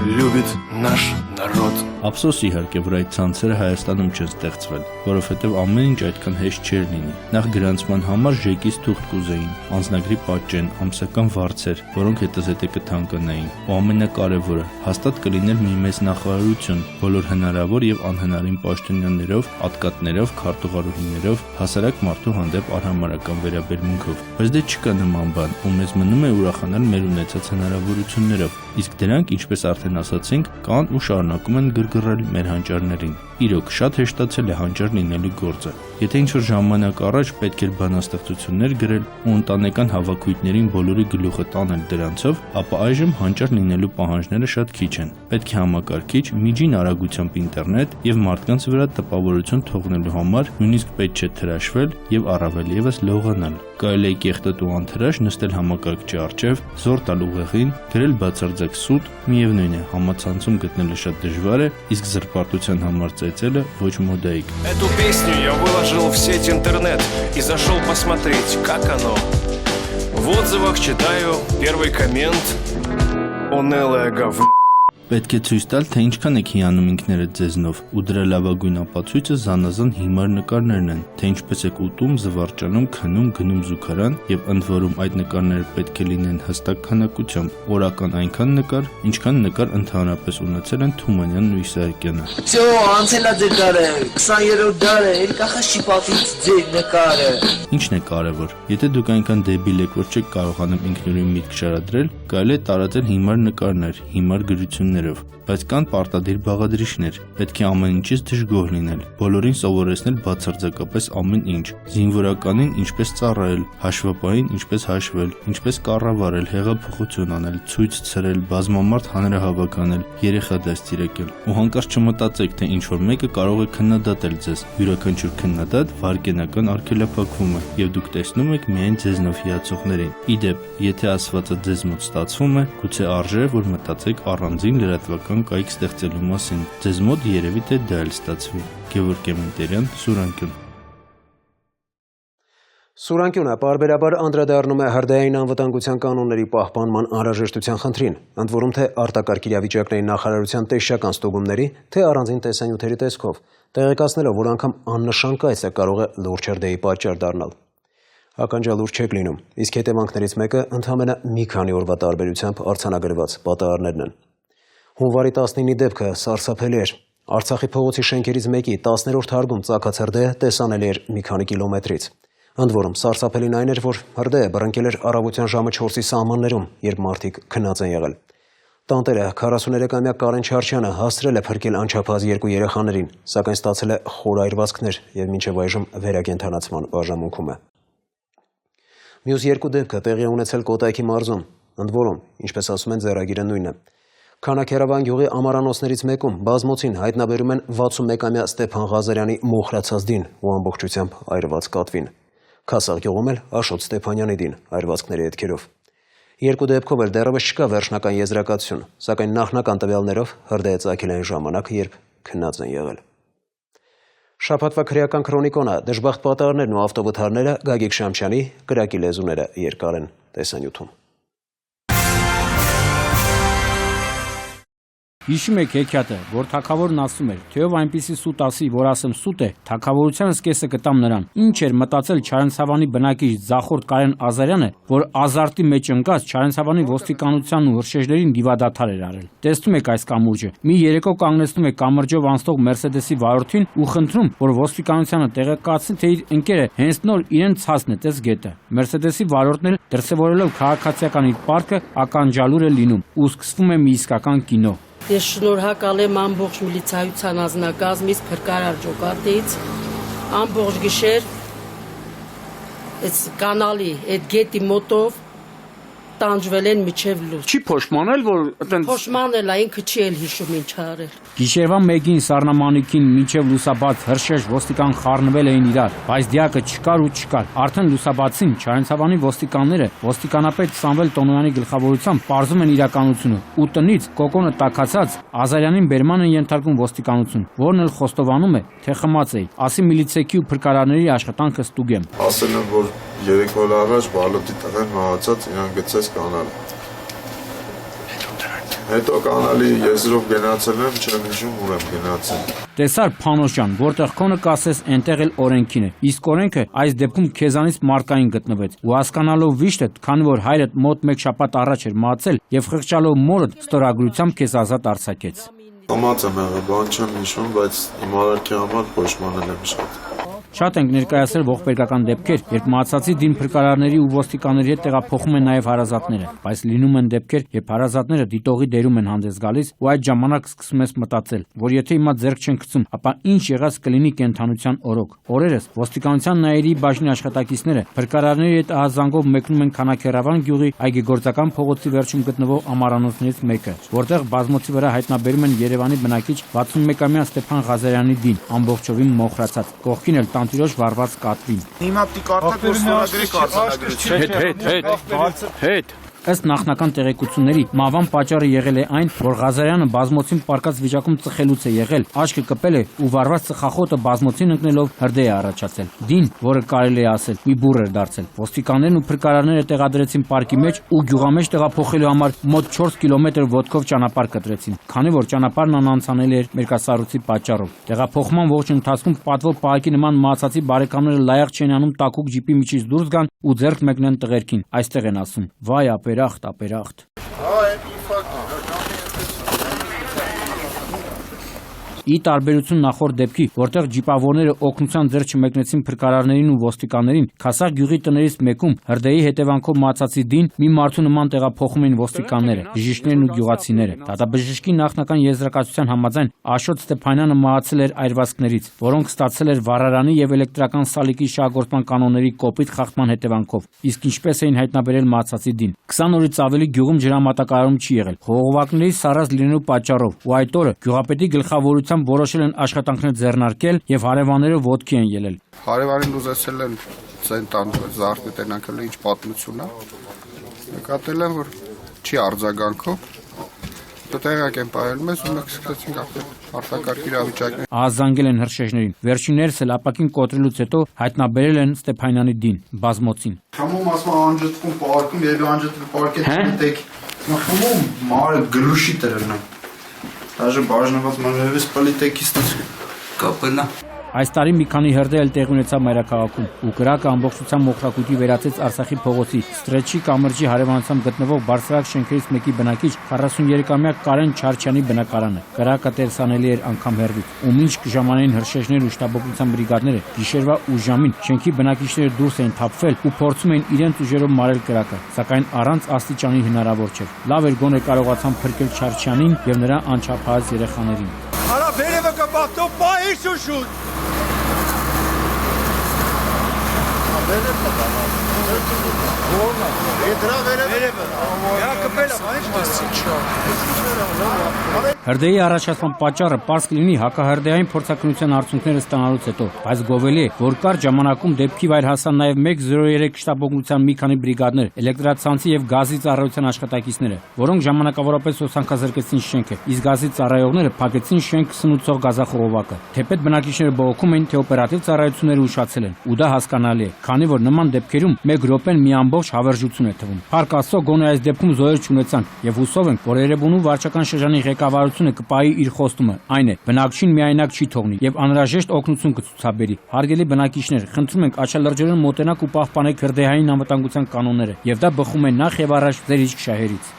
любит наш народ։ Ափսոս իհարկե, որ այդ ցանցերը Հայաստանում չեն ստեղծվել, որովհետև ամեն ինչ այդքան հեշտ չէր լինի։ Նախ գրանցման համար ժեկից թուղթ կուզեին, անձնագրի պատճեն, ամսական վարձեր, որոնք հետզհետե կթանկանային, ու ամենակարևորը, հաստատ կլիներ մի մեծ նախարարություն, բոլոր հնարավոր եւ անհնարին պաշտոնյաներով, ատկատներով, քարտուղարուհիներով, հասարակ մարդու հանդեպ արհամարհական վերաբերմունքով։ Բայց դե չկա նման բան, ու մեզ մնում է ուրախանալ մեր ունեցած հնարավորություններով, իսկ դրանք, ինչպես արդեն ասացինք, կան ու շարունակում են գրգռել մեր հանճարներին։ Իրոք, շատ հեշտացել է հանճար լինելու գործը։ Եթե ինչ-որ ժամանակ առաջ պետք էր բանաստեղծություններ գրել ու ընտանեկան հավաքույթներին բոլորի գլուխը տանել դրանցով, ապա այժմ հանճար լինելու պահանջները շատ քիչ են։ Պետք է համակարգիչ, միջին արագությամբ ինտերնետ եւ մարդկանց վրա տպավորություն թողնելու համար նույնիսկ պետք չէ թրաշվել եւ առավել եւս լողանալ։ Կարելի է կեղտոտ ու անթրաշ նստել համակարգչի առջև, զոր տալ ուղեղին, գրել բացարձակ սուտ, միևնույն է, համացանցում գտնելը շատ դժվար է, իսկ զրպարտության համար ծեծելը ոչ модаик։ Эту песню я выложил в сеть интернет и зашел посмотреть, как оно. В отзывах читаю первый коммент: «Унылое говно». Պետք է ցույց տալ, թե ինչքան եք հիանում ինքներդ ձեզնով, ու դրա լավագույն ապացույցը զանազան հիմար նկարներն են, թե ինչպես եք ուտում, զվարճանում, քնում, գնում զուգարան, եւ ընդ որում այդ նկարները պետք է լինեն հստակ քանակությամբ, օրական այնքան նկար, ինչքան նկար ընդհանրապես ունեցել են Թումանյանն ու Իսահակյանը։ Всё, անցել է ձեր դարը, 20-րդ դարը, ելքախը շիպատից ձեր նկարը։ Ինչն է կարևոր, եթե դուք այնքան դեբիլ եք, որ չեք կարողանում ինքնուրույն միտք շարադրել, կարելի է տարածել հիմար նկարներ, հիմար գրություններով, բայց կան պարտադիր բաղադրիչներ, պետք է ամեն ինչից դժգոհ լինել, բոլորին սովորեցնել բացարձակապես ամեն ինչ, զինվորականին ինչպես ծառայել, հաշվապահին ինչպես հաշվել, ինչպես կառավարել, հեղափոխություն անել, ցույց ցրել, բազմամարդ հանրահավաք անել, երեխա դաստիարակել, ու հանկարծ չմտածեք, թե ինչ-որ մեկը կարող է քննադատել ձեզ, յուրաքանչյուր քննադատ վարկենական արգելափակվում է, եւ դուք տեսնում եք միայն ձեզնով հիացողներին։ Իդեպ, եթե ասվածը ձեզ մոտ ստացվում է, գուցե արժե, որ մտածեք առանձին լրատվական կայք ստեղծելու մասին։ Ձեզ մոտ երևի թե դա էլ ստացվի։ Գևորգ Էմինտերյան, Սուրանկյուն։ Սուրանկյունը պարբերաբար անդրադառնում է հրդեհային անվտանգության կանոնների պահպանման անհրաժեշտության խնդրին, ընդ որում թե արտակարգ իրավիճակների նախարարության տեսչական ստուգումների, թե առանձին տեսանյութերի տեսքով, տեղեկացնելով, որ անգամ աննշան կայսը կարող է լուրջ հրդեհի պատճառ դառնալ։ Ականջալուր չեք լինում, իսկ հետևանքներից մեկը ընդամենը մի քանի օրվա տարբերությամբ արձանագրված պատահարներն են։ Հունվարի 19-ի դեպքը սարսափելի էր։ Արցախի փողոցի շենքերից մեկի 10-րդ հարկում ծագացրդը տեսանելի էր մի քանի կիլոմետրից։ Ընդ որում սարսափելին այն էր, որ հրդեհը բռնկել էր առավոտյան ժամը 4-ի սահմաններում, երբ մարդիկ քնած են եղել։ Տանտերը 43-ամյա Կարեն Չարչյանը հասցրել է փրկել անչափահաս 2 երեխաներին, սակայն ստացել է խոր այրվածքներ եւ մինչեւ այժմ վերակենդանացման բաժանմունքում է։ Մյուս 2 դեպքը տեղի ունեցել Կոտայքի մարզում, ընդ որում, ինչպես ասում են, ձեռագիրը նույնն է։ Քանաքերավան գյուղի ամարանոցներից մեկում բազմոցին հայտնաբերում են 61-ամյա Ստեփան Ղազարյանի մոխրացած դին ու ամբողջությամբ այրված կատվին։ Քասաղ գյուղում էլ Աշոտ Ստեփանյանի դին այրվածքների հետքերով։ 2 դեպքով էլ դեռևս չկա վերջնական եզրակացություն, սակայն նախնական տվյալներով հրդեհը ծագել այն ժամանակ, երբ քնած են եղել։ Շաբաթվա քրեական քրոնիկոնը, դժբախտ պատահարներն ու ավտովթարները Գագիկ Շամչյանի կրակի լեզուները երկար են տեսանյութում։ Հիշում եք հեքիաթը, որ թագավորն ասում էր, թեև այնպիսի սուտ ասի, որ ասեմ սուտ է, թագավորությանս կեսը կտամ նրան։ Ինչ էր մտածել Չարենցավանի բնակիչ Ձախորդ Կարեն Ազարյանը, որ ազարտի մեջ ընկած Չարենցավանի ոստիկանությանն ու հրշեջներին դիվադաթար էր արել։ Տեսնում եք այս կամուրջը։ Մի երեկո կանգնեցնում է կամրջով անցնող Մերսեդեսի վարորդին ու խնդրում, որ ոստիկանությանը տեղեկացնի, թե իր ընկերը հենց նոր իրեն ցածն է տես գետը։ Մերսեդեսի վարորդն էլ դրսևորելով քաղաքացիական իր պարտքը ականջալուր է լինում ու սկսվում է մի իսկական կինո։ Ես շնորհակալ եմ ամբողջ միլիցիայության անձնակազմից, փրկարար ջոկատից, ամբողջ գիշեր այս կանալի, այդ գետի մոտով տանջվել են միջև լույս։ Չի փոշմանել, որ այտենց փոշմանել է, ինքը չի էլ հիշում ինչ արել։ Գիշերվա մեկին սառնամանիքին մինչև լուսաբաց հրշեջ ոստիկան խառնվել էին իրար, բայց դիակը չկար ու չկար։ Արդեն լուսաբացին Չարենցավանի ոստիկանները ոստիկանապետ Սամվել Տոնոյանի գլխավորությամբ պարզում են իրականությունը ու տնից կոկոնը տաքացած Ազարյանին բերման են ենթարկում ոստիկանություն, որն էլ խոստովանում է, թե խմած է, ասի միլիցեքի ու փրկարարների աշխատանքը ստուգեմ։ Ասել եմ, որ 3 օր առաջ բալոտի տղեն մահացած իրան գցեց կանալ։ Հետո կանալի եզրով գնացել եմ, չեմ հիշում ուր եմ գնացել։ Տեսար Փանոշյան, որտեղ քոնը կասես, այնտեղ էլ օրենքին է։ Իսկ օրենքը այս դեպքում քեզանից մարկային գտնվեց։ Ու հասկանալով վիշտը, քանի որ հայրդ մոտ 1 շաբաթ առաջ էր մահացել եւ խղճալով մորդ ստորագրությամբ քեզ ազատ արձակեց։ Համած եմ եղել, բան չեմ հիշում, բայց իմ արարքի համար փոշմանել եմ շատ։ Շատ ենք ներկայացրել ողբերգական դեպքեր, երբ մահացածի դին փրկարարների ու ոստիկանների հետ տեղափոխում են նաև հարազատները, բայց լինում են դեպքեր, երբ հարազատները դիտողի դերում են հանդես գալիս ու այդ ժամանակ սկսում ես մտածել, որ եթե հիմա ձեռք չեն գցում, ապա ինչ եղած կլինի կենթանության օրոք։ Օրերս ոստիկանության նայերի բաժնի աշխատակիցները փրկարարների հետ ահազանգով մեկնում են Քանաքերավան գյուղի այգեգործական փողոցի վերջում գտնվող ամարանոցներից մեկը, որտեղ բազմոցի վրա հայտնաբերում են Երևանի բնակիչ 61-ամյա Ստեփան Ղազարյանի դին, ամբողջովին մոխրացած, կողքին էլ տանտիրոջ վառված կատվին։ Հիմա պիտի կարդաք, որ ստորագրի կարձանագրի։ Հետ։ Ըստ նախնական տեղեկությունների, մահվան պատճառը եղել է այն, որ Ղազարյանը բազմոցին պարկած վիճակում ծխելուց է եղել, աչքը կպել է ու վառված ծխախոտը բազմոցին ընկնելով հրդեհ է առաջացել։ Դին, որը կարելի է ասել, մի բուռ էր դարձել։ Ոստիկաններն ու փրկարարները տեղադրեցին պարկի մեջ ու գյուղամեջ տեղափոխելու համար մոտ 4 կիլոմետր ոտքով ճանապարհ կտրեցին, քանի որ ճանապարհն անանցանելի էր մերկասառույցի պատճառով։ Տեղափոխման ողջ ընթացքում պատվո պահակի նման մահացածի բարեկամները լայեղ չեն անում տակուկ ջիպի միջից դուրս գան ու ձեռք մեկնեն տղերքին։ Այստեղ են ասում. «Վայ ապերախտ, ապերախտ»։ Ի տարբերություն նախորդ դեպքի, որտեղ ջիպավորները օգնության ձեռք չմեկնեցին փրկարարներին ու ոստիկաններին, Քասաղ գյուղի տներից մեկում հրդեհի հետևանքով մահացածի դին մի մարդու նման տեղափոխում էին ոստիկանները, բժիշկներն ու գյուղացիները։ Դատաբժշկի նախնական եզրակացության համաձայն Աշոտ Ստեփանյանը մահացել էր այրվածքներից, որոնք ստացել էր վառարանի եւ էլեկտրական սալիկի շահագործման կանոնների կոպիտ խախտման հետևանքով։ Իսկ ինչպես էին հայտնաբերել մահացածի դին։ 20 օրից ավելի գյուղում ջրամատակարարում չի եղել։ Խողովակների սառած լինելու պատճառով ու այդ օրը գյուղապետի գլխավորությամբ որոշել են աշխատանքներ ձեռնարկել եւ հարևանները ոտքի են ելել։ Հարևանին ուզեցել են ցեն տան զարդի տենանքել ինչ պատմություն է։ Նկատել են, որ չի արձագանքով։ Տեղակ են պահել մեզ ու մենք սկսեցինք արտակարգ իրավիճակներ։ Ահազանգել են հրշեջներին։ Վերջիններս էլ ապակին կոտրելուց հետո հայտնաբերել են Ստեփանյանի դին, բազմոցին։ Խմում ասում անջատվում պարկում եւ անջատվում պարկետ դեք։ Խմում մարը գլուշի տրելն։ Даже բաժնված մանրևից պոլիտեկիստից կապնա։ Այս տարի մի քանի հրդեհ էլ տեղի ունեցավ մայրաքաղաքում ու կրակը ամբողջությամբ մոխրակույտի վերածեց Արցախի փողոցի Ստրեչի կամրջի հարևանությամբ գտնվող բարձրակ շենքերից մեկի բնակիչ 43-ամյա Կարեն Չարչյանի բնակարանը։ Կրակը տեսանելի էր անգամ հեռվից, ու մինչ կժամանային հրշեջներ ու շտաբօգնության բրիգադները գիշերվա ուժ ժամին շենքի բնակիչները դուրս էին թափվել ու փորձում էին իրենց ուժերով մարել կրակը, սակայն առանց աստիճանի հնարավոր չէր։ Լավ էր գոնե կարողացան փրկել Չարչյանին եւ նրա անչափահաս երեխաներին։ Արա վերևը կպարտո պահի շուշուտ։ Հրդեհի առաջացման պատճառը պարզ կլինի հակահրդեհային փորձաքննության արդյունքները ստանալուց հետո, բայց գովելի է, որ կարճ ժամանակում դեպքի վայր հասան նաև 103 շտաբօգնության մի քանի բրիգադներ, էլեկտրացանցի եւ գազի ծառայության աշխատակիցները, որոնք ժամանակավորապես հոսանքազրկեցին շենքը, իսկ գազի ծառայողները փակեցին շենք սնուցող գազախողովակը։ Թեպետ բնակիչները բողոքում էին, թե օպերատիվ ծառայությունները ուշացել են, ու դա հասկանալի է, քանի որ նման դեպքերում 1 րոպեն մի ամբողջ հավերժություն է թվում։ Փառք Աստծո, գոնե այս դեպքում զոհեր չունեցանք եւ հուսով ենք, որ Երևանու վարչական շրջանի ղեկավարությունը կպահի իր խոստումը, այն է, բնակչին միայնակ չի թողնի եւ անհրաժեշտ օգնություն կցուցաբերի։ Հարգելի բնակիչներ, խնդրում ենք աչալրջորեն մոտենաք ու պահպանեք հրդեհային անվտանգության կանոնները, եւ դա բխում է նախ եւ առաջ ձեր իսկ շահերից։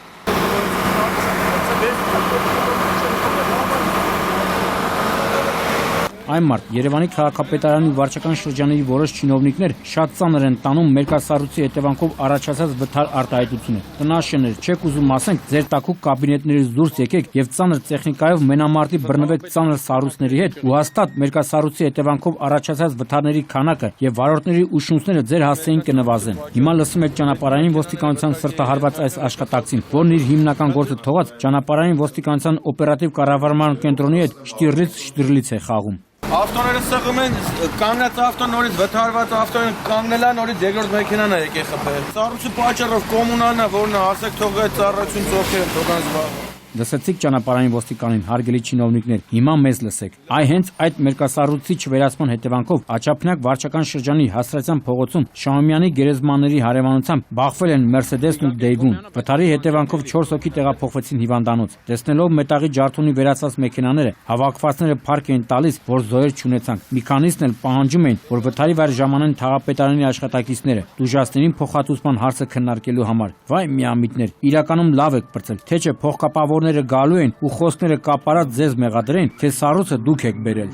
Այն մարդ Երևանի քաղաքապետարանի վարչական շրջանների որոշ չինովնիկներ շատ ծանր են տանում մերկասառույցի հետևանքով առաջացած վթար արտահայտությունը։ Տնաշեններ, չեք ուզում ասենք, ձեր տաքուկ կաբինետներից դուրս եկեք եւ ծանր տեխնիկայով մենամարտի բռնվեք ծանր սառույցների հետ ու հաստատ մերկասառույցի հետևանքով առաջացած վթարների քանակը եւ վարորդների ուշունցները ձեր հասցեին կնվազեն։ Հիմա լսում եք ճանապարհային ոստիկանության սրտահարված այս աշխատակցին, որն իր հիմնական գործը թողած ճանապարհային ոստիկանության օպերատիվ կառավարման կենտրոնի հետ շտիրլից է խաղում։ Ավտոները սղում են, կանգնած ավտո նորից վթարված ավտոն կանգնելա նորից երկրորդ մեքենան է եկել խփել։ Ծառայության պատճառով կոմունալն է, որն ասեք թող այդ ծառայություն ծոքերը թողան զբաղվեն։ Լսեցիք ճանապարհային ոստիկանին, հարգելի չինովնիկներ, հիմա մեզ լսեք։ Այդ մերկասառույցի չվերացման հետևանքով Աչափնյակ վարչական շրջանի Հասարակության փողոցում Շահումյանի գերեզմանների հարևանությամբ բախվել են Մերսեդեսն ու Դեյվուն։ Վթարի հետևանքով 4 հոգի տեղափոխվեցին հիվանդանոց։ Տեսնելով մետաղի ջարդոնի վերացած մեքենաները, հավաքվածները փառք էին տալիս, որ զոհեր չունեցանք։ Մի քանիսն էլ պահանջում էին, որ վթարի վայր ժամանեն քաղաքապետարանի աշխատակիցները դուժասներին փոխհատուցման հարցը քննարկելու համար։ Վայ միամիտներ, իրականում լավ եք պրծել, թե չէ փոխկապավորները գալու են ու խոսքները կապարած ձեզ մեղադրեն, թե սառույցը դուք եք բերել։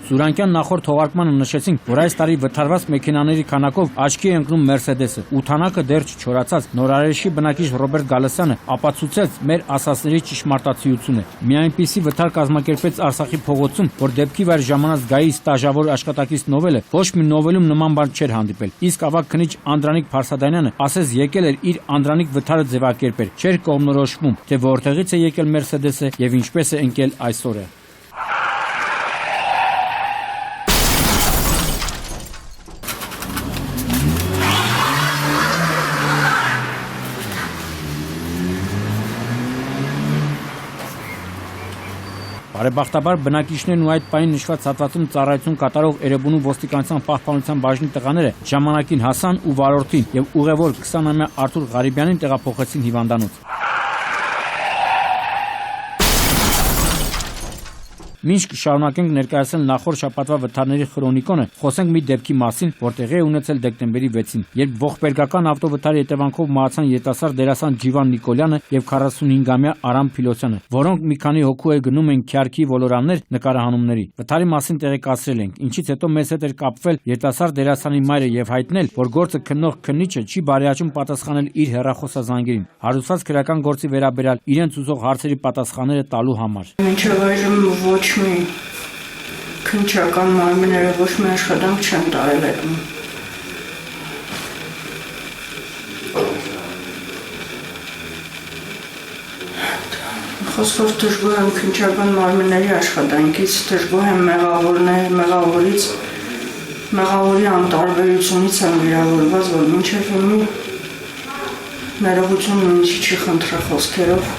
Սուրանկյան նախորդ թողարկմանը նշեցինք, որ այս տարի վթարված մեքենաների քանակով աչքի է ընկնում Մերսեդեսը։ Ութանակը դեռ չչորացած Նորարեշի բնակիչ Ռոբերտ Գալստյանը ապացուցեց մեր ասածների ճշմարտացիությունը։ Մի այնպիսի վթար կազմակերպեց Արցախի փողոցում, որ դեպքի վայր ժամանած գայի ստաժավոր աշխատակից Նովելը ոչ մի Նովելում նման բան չէր հանդիպել։ Իսկ ավագ քնիչ Անդրանիկ Փարսադանյանը ասես եկել էր իր Անդրանիկ վթարը ձևակերպել, չէր կողմնորոշվում, թե որտեղից է եկել Մերսեդեսը եւ ինչպես է ընկել այսօրը։ Բարեբախտաբար բնակիչներն ու այդ պահին նշված հատվածում ծառայություն կատարող Էրեբունու ոստիկանության պահպանության բաժնի տղաները ժամանակին հասան ու վարորդին եւ ուղևոր 20-ամյա Արթուր Ղարիբյանին տեղափոխեցին հիվանդանոց։ Մինչ կշարունակենք ներկայացնել նախորդ շաբաթվա վթարների քրոնիկոնը, խոսենք մի դեպքի մասին, որ տեղի է ունեցել դեկտեմբերի 6-ին, երբ ողբերգական ավտովթարի հետևանքով մահացան երիտասարդ դերասան Ջիվան Նիկոլյանը եւ 45-ամյա Արամ Փիլոսյանը, որոնք մի քանի հոգու է գնում են Քյարքի ոլորաններ նկարահանումների։ Վթարի մասին տեղեկացրել ենք, ինչից հետո մեզ հետ էր կապվել երիտասարդ դերասանի մայրը եւ հայտնել, որ գործը քննող քննիչը չի բարեհաճում պատասխանել իր հեռախոսազանգերին, հարուցված քրական գործի վերաբերյալ իրենց ուզող հարցերի պատասխանները տալու համար։ Մինչև այժմ ոչ մի քննչական մարմինները ոչ մի աշխատանք չեն տարել այդ։ Խոսքով դժգոհ եմ քննչական մարմինների աշխատանքից, դժգոհ եմ մեղավորի անտարբերությունից եմ վիրավորված, որ մինչև հիմա ներողություն նույնիսկ չի խնդրել խոսքերով։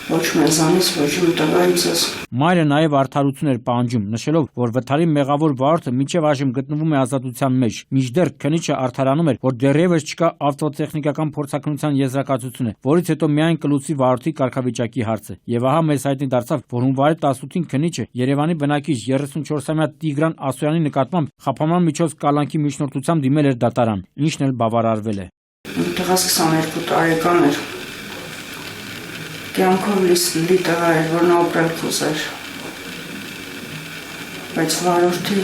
Ոչ մեզանից, ոչ իմ տղայիցս։ Մայրը նաև արդարություն էր պահանջում, նշելով, որ վթարի մեղավոր վարորդը մինչև այժմ գտնվում է ազատության մեջ։ Մինչդեռ քննիչը արդարանում էր, որ դեռևս չկա ավտոտեխնիկական փորձաքննության եզրակացությունը, որից հետո միայն կլուծի վարորդի կարգավիճակի հարցը։ Եվ ահա մեզ հայտնի դարձավ, որ հունվարի 18-ին քննիչը Երևանի բնակիչ 34-ամյա Տիգրան Ասոյանի նկատմամբ խափանման միջոց կալանքի միջնորդությամբ դիմել էր դատարան, ինչն էլ բավարարվել է։ Տղաս 22 տարեկան էր։ Կյանքով լի տղա էր, որն ապրել կուզեր։ Բայց վարորդի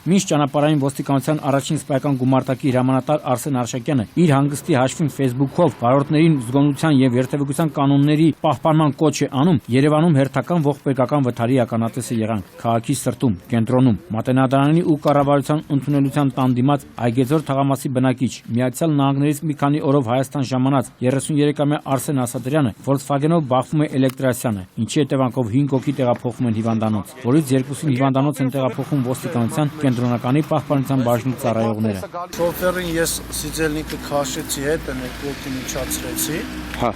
Մինչ ճանապարհային ոստիկանության առաջին սպայական գումարտակի հրամանատար Արսեն Արշակյանը իր հանգստի հաշվին Facebook-ով վարորդներին զգոնության եւ երթևեկության կանոնների պահպանման կոչ է անում, Երևանում հերթական ողբերգական վթարի ականատեսը եղան քաղաքի սրտում, կենտրոնում, Մատենադարանի ու կառավարության ընդունելության տան դիմաց Այգեձոր թաղամասի բնակիչ, Միացյալ Նահանգներից մի քանի օրով Հայաստան ժամանած 33-ամյա Արսեն Ասատրյանը Volkswagen-ով բախվում է էլեկտրասյանը, ինչի հետևանքով 5 հոգի տեղափոխվում են հիվանդանոց, որից 2-ին հիվանդանոց են տեղափոխում ոստիկանության կենտրոնականի պահպանության բաժնի ծառայողները։ Շոֆերին ես սիձելնիկը քաշեցի հետ, երկու հոգի միջացրեցի։ Հա։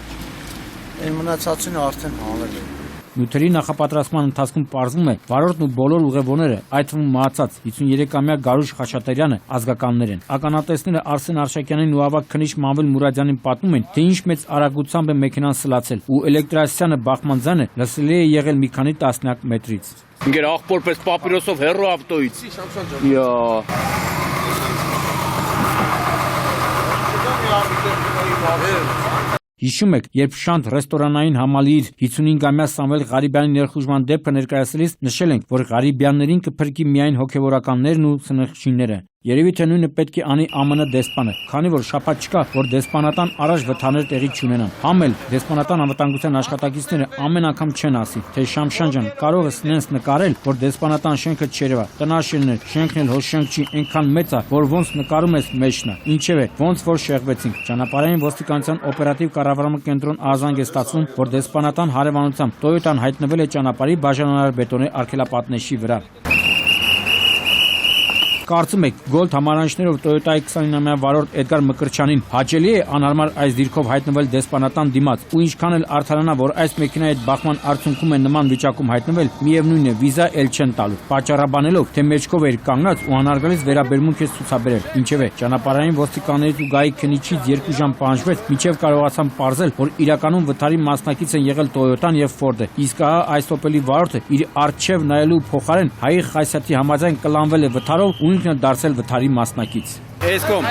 Այն մնացածին արդեն հանել եմ։ Նյութերի նախապատրաստման ընթացքում պարզվում է, վարորդն ու բոլոր ուղևորները, այդ թվում մահացած 53-ամյա Գարուշ Խաչատրյանը ազգականներ են։ Ականատեսները Արսեն Արշակյանին ու ավագ քննիչ Մանվել Մուրադյանին պատմում են, թե ինչ մեծ արագությամբ է մեքենան սլացել, ու էլեկտրասյանը բախման ձայնը լսելի է եղել մի քանի տասնյակ մետրից։ Ինգեր աղբոր պես պապիրոսով հեռու ավտոից։ Հիշում եք, երբ Շանթ ռեստորանային համալիր 55-ամյա Սամվել Ղարիբյանի ներխուժման դեպքը ներկայացրելիս նշել ենք, որ Ղարիբյաններին կփրկի միայն հոգևորականներն ու սնխչիները։ Երևի թե նույնը պետք է անի ԱՄՆ դեսպանը, քանի որ շաբաթ չկա, որ դեսպանատան առաջ վթարներ տեղի չունենան։ Համ էլ դեսպանատան անվտանգության աշխատակիցները ամեն անգամ չեն ասի, թե Շամշան ջան, կարող ես նենց նկարել, որ դեսպանատան շենքը չերևա, տնաշենն է, շենքն էլ հո շենք չի, այնքան մեծ է, որ ոնց նկարում ես մեջն է։ Ինչև է, ոնց որ շեղվեցինք։ Ճանապարհային ոստիկանության օպերատիվ կառավարման կենտրոն ազանգ է ստացվում, որ դեսպանատան հարևանությամբ Toyota-ն հայտնվել է ճանապարհի բաժանարար բետոնե արգելապատնեշի վրա։ Կարծում եք, Gold համարանիշներով Toyota-ի 29-ամյա վարորդ Էդգար Մկրտչյանին հաճելի է անհարմար այս դիրքով հայտնվել դեսպանատան դիմաց ու ինչքան էլ արդարանա, որ այս մեքենայի հետ բախման արդյունքում է նման վիճակում հայտնվել, միևնույն է վիզա էլ չեն տալու, պատճառաբանելով, թե մեջքով էր կանգնած ու անարգալից վերաբերմունք է ցուցաբերել։ Ինչևէ, ճանապարհային ոստիկաններից ու գահի քննիչից 2 ժամ պահանջվեց, մինչև կարողացան պարզել, որ իրականում վթարի մասնակից են եղել Toyota-ն եւ Ford-ը։ Իսկ ահա այս օպելի վարորդը իր առջև նայելու փոխարեն Հայի Խասյաթի համաձայն կլանվել է վթարով ու ինքն է դարձել վթարի մասնակից։ Էսկոմ։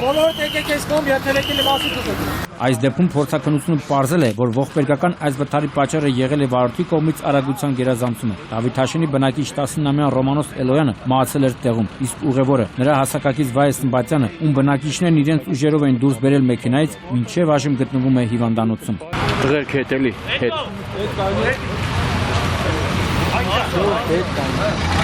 Բոլորդ եկեք էսկոմ, երթելեկի լիմասի դուք։ Այս դեպքում փորձաքննությունը պարզել է, որ ողբերգական այս վթարի պատճառը եղել է վարորդի կողմից արագության գերազանցումը։ Դավիթաշենի բնակիչ 19-ամյա Ռոմանոս Էլոյանը մահացել էր տեղում, իսկ ուղևորը նրա հասակակից Վայե Սմբատյանը, ում բնակիչներն իրենց ուժերով են դուրս բերել մեքենայից, մինչև այժմ գտնվում է հիվանդանոցում։ Դղերք հետ էլի, հետ։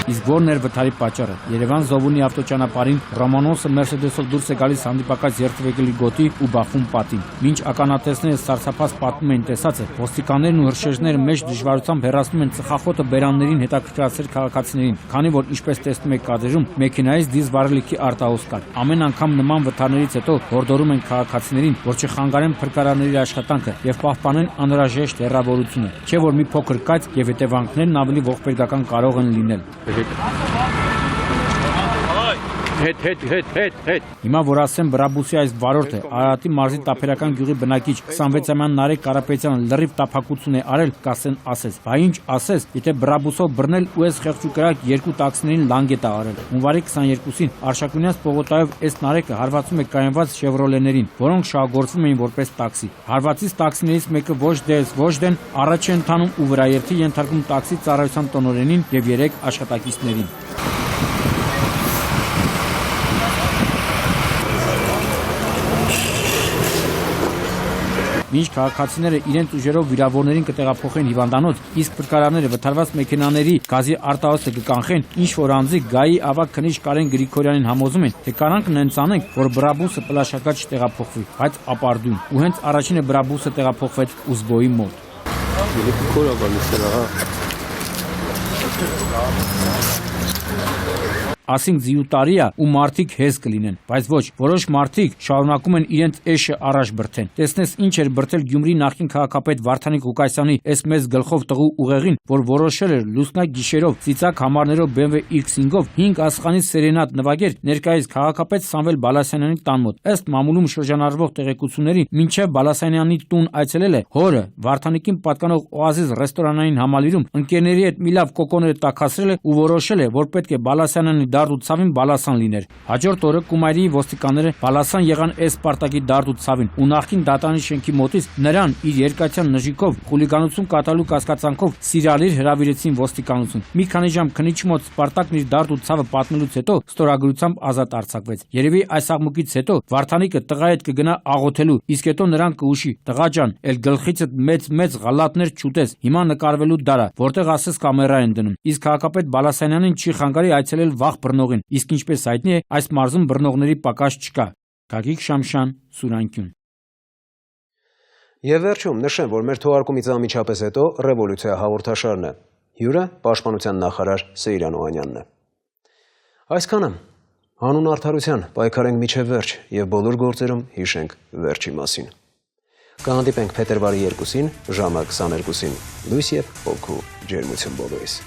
Իսկ որն էր վթարի պատճառը։ Երևան-Զովունի ավտոճանապարհին Ռոմանոսը Մերսեդեսով դուրս է գալիս հանդիպակաց երթևեկելի գոտի ու բախվում պատին։ Մինչ ականատեսները սարսափած պատմում են տեսածը, ոստիկաններն ու հրշեջները մեջ դժվարությամբ հեռացնում են ծխախոտը բերաններին հետաքրքրացրել քաղաքացիներին, քանի որ ինչպես տեսնում եք կադրում, մեքենայից դիզ վարելիքի արտահոս կար։ Ամեն անգամ նման վթարներից հետո հորդորում են քաղաքացիներին, որ չխանգարեն փրկարանների աշխատանքը եւ պահպանեն անհրաժեշտ հեռավորությունը, չէ որ մի փոքր կայծ եւ հետևանքներն ավելի ողբերգական կարող են լինել։ Հետ։ Հիմա որ ասեմ Բրաբուսի այս վարորդը Արարատի մարզի Տափերական գյուղի բնակիչ 26-ամյա Նարեկ Կարապետյանը լրիվ տափակություն է արել, կասեն ասես։ Բա ինչ ասես, եթե Բրաբուսով բռնել ու այս խեղճու կրակ 2 տաքսիներին լանգետ է արել։ Հունվարի 22-ին Արշակունյաց պողոտայով այս Նարեկը հարվածում է կայանված Chevrolet-ներին, որոնք շահագործվում էին որպես տաքսի։ Հարվածից տաքսիներից մեկը ոչ դես, ոչ դեն առաջ է ընթանում ու վրաերթի ենթարկում տաքսի ծառայության տնօրենին եւ 3 աշխատակիցներին։ Մինչ քաղաքացիները իրենց ուժերով վիրավորներին կտեղափոխեն հիվանդանոց, իսկ փրկարարները վթարված մեքենաների գազի արտահոսը կկանխեն, ինչ որ անձի գահի ավագ քննիչ Կարեն Գրիգորյանին համոզում են, թե կարանք նենց անենք, որ Բրաբուսը պլաշակած չտեղափոխվի, բայց ապարդյուն։ Ու հենց առաջինը Բրաբուսը տեղափոխվեց Ուզբոյի մոտ։ ասինք ձիու տարի է ու մարդիկ հեզ կլինեն, բայց ոչ, որոշ մարդիկ շարունակում են իրենց էշը առաջ բրթեն։ Տեսնես ինչ էր բրթել Գյումրի նախկին քաղաքապետ Վարդանիկ Ղուկասյանի այս մեծ գլխով տղու ուղեղին, որ որոշել էր լուսնակ գիշերով ծիծակ համարներով BMW X5-ով 5 ասխանից սերենատ նվագեր ներկայիս քաղաքապետ Սամվել Բալասանյանի տան մոտ։ Ըստ մամուլում շրջանառվող տեղեկությունների, մինչև Բալասանյանի տուն այցելել է հորը Վարդանիկին պատկանող Օազիս ռեստորանային համալիրում ընկերների հետ մի լավ կոկոներ տաքացրել է ու որոշել է, որ պետք է Բալասանյանի դարդ ու ցավին Բալասան լիներ։ Հաջորդ օրը Կումայրիի ոստիկանները Բալասան եղան այս Սպարտակի դարդ ու ցավին ու նախկին դատարանի շենքի մոտից նրան իր երկաթյան նժիկով խուլիգանություն կատարելու կասկածանքով սիրալիր հրավիրեցին ոստիկանություն։ Մի քանի ժամ քննիչ մոտ Սպարտակն իր դարդ ու ցավը պատմելուց հետո ստորագրությամբ ազատ արձակվեց։ Երևի այս աղմուկից հետո Վարդանիկը տղայի հետ կգնա աղոթելու, իսկ հետո նրան կուշի. «Տղա ջան, էլ գլխիցդ մեծ ղալատներ չուտես, հիմա նկարվելու դարա, որտեղ ասես կամերա են դնում»։ Իսկ քաղաքապետ Բալասանյանին չի խանգարի այցելել վաղ բռնողին, իսկ ինչպես հայտնի է, այս մարզում բռնողների պակաս չկա։ Գագիկ Շամշան, Սուրանկյուն։ Եվ վերջում նշեմ, որ մեր թողարկումից անմիջապես հետո Ռևոլյուցիա հաղորդաշարն է։ Հյուրը պաշտպանության նախարար Սեյրան Օհանյանն է։ Այսքանը։ Հանուն արդարության պայքարենք մինչև վերջ եւ բոլոր գործերում հիշենք վերջի մասին։ Կհանդիպենք փետրվարի 2-ին ժամը 22-ին։ Լույս եւ հոգու ջերմություն բոլորիս։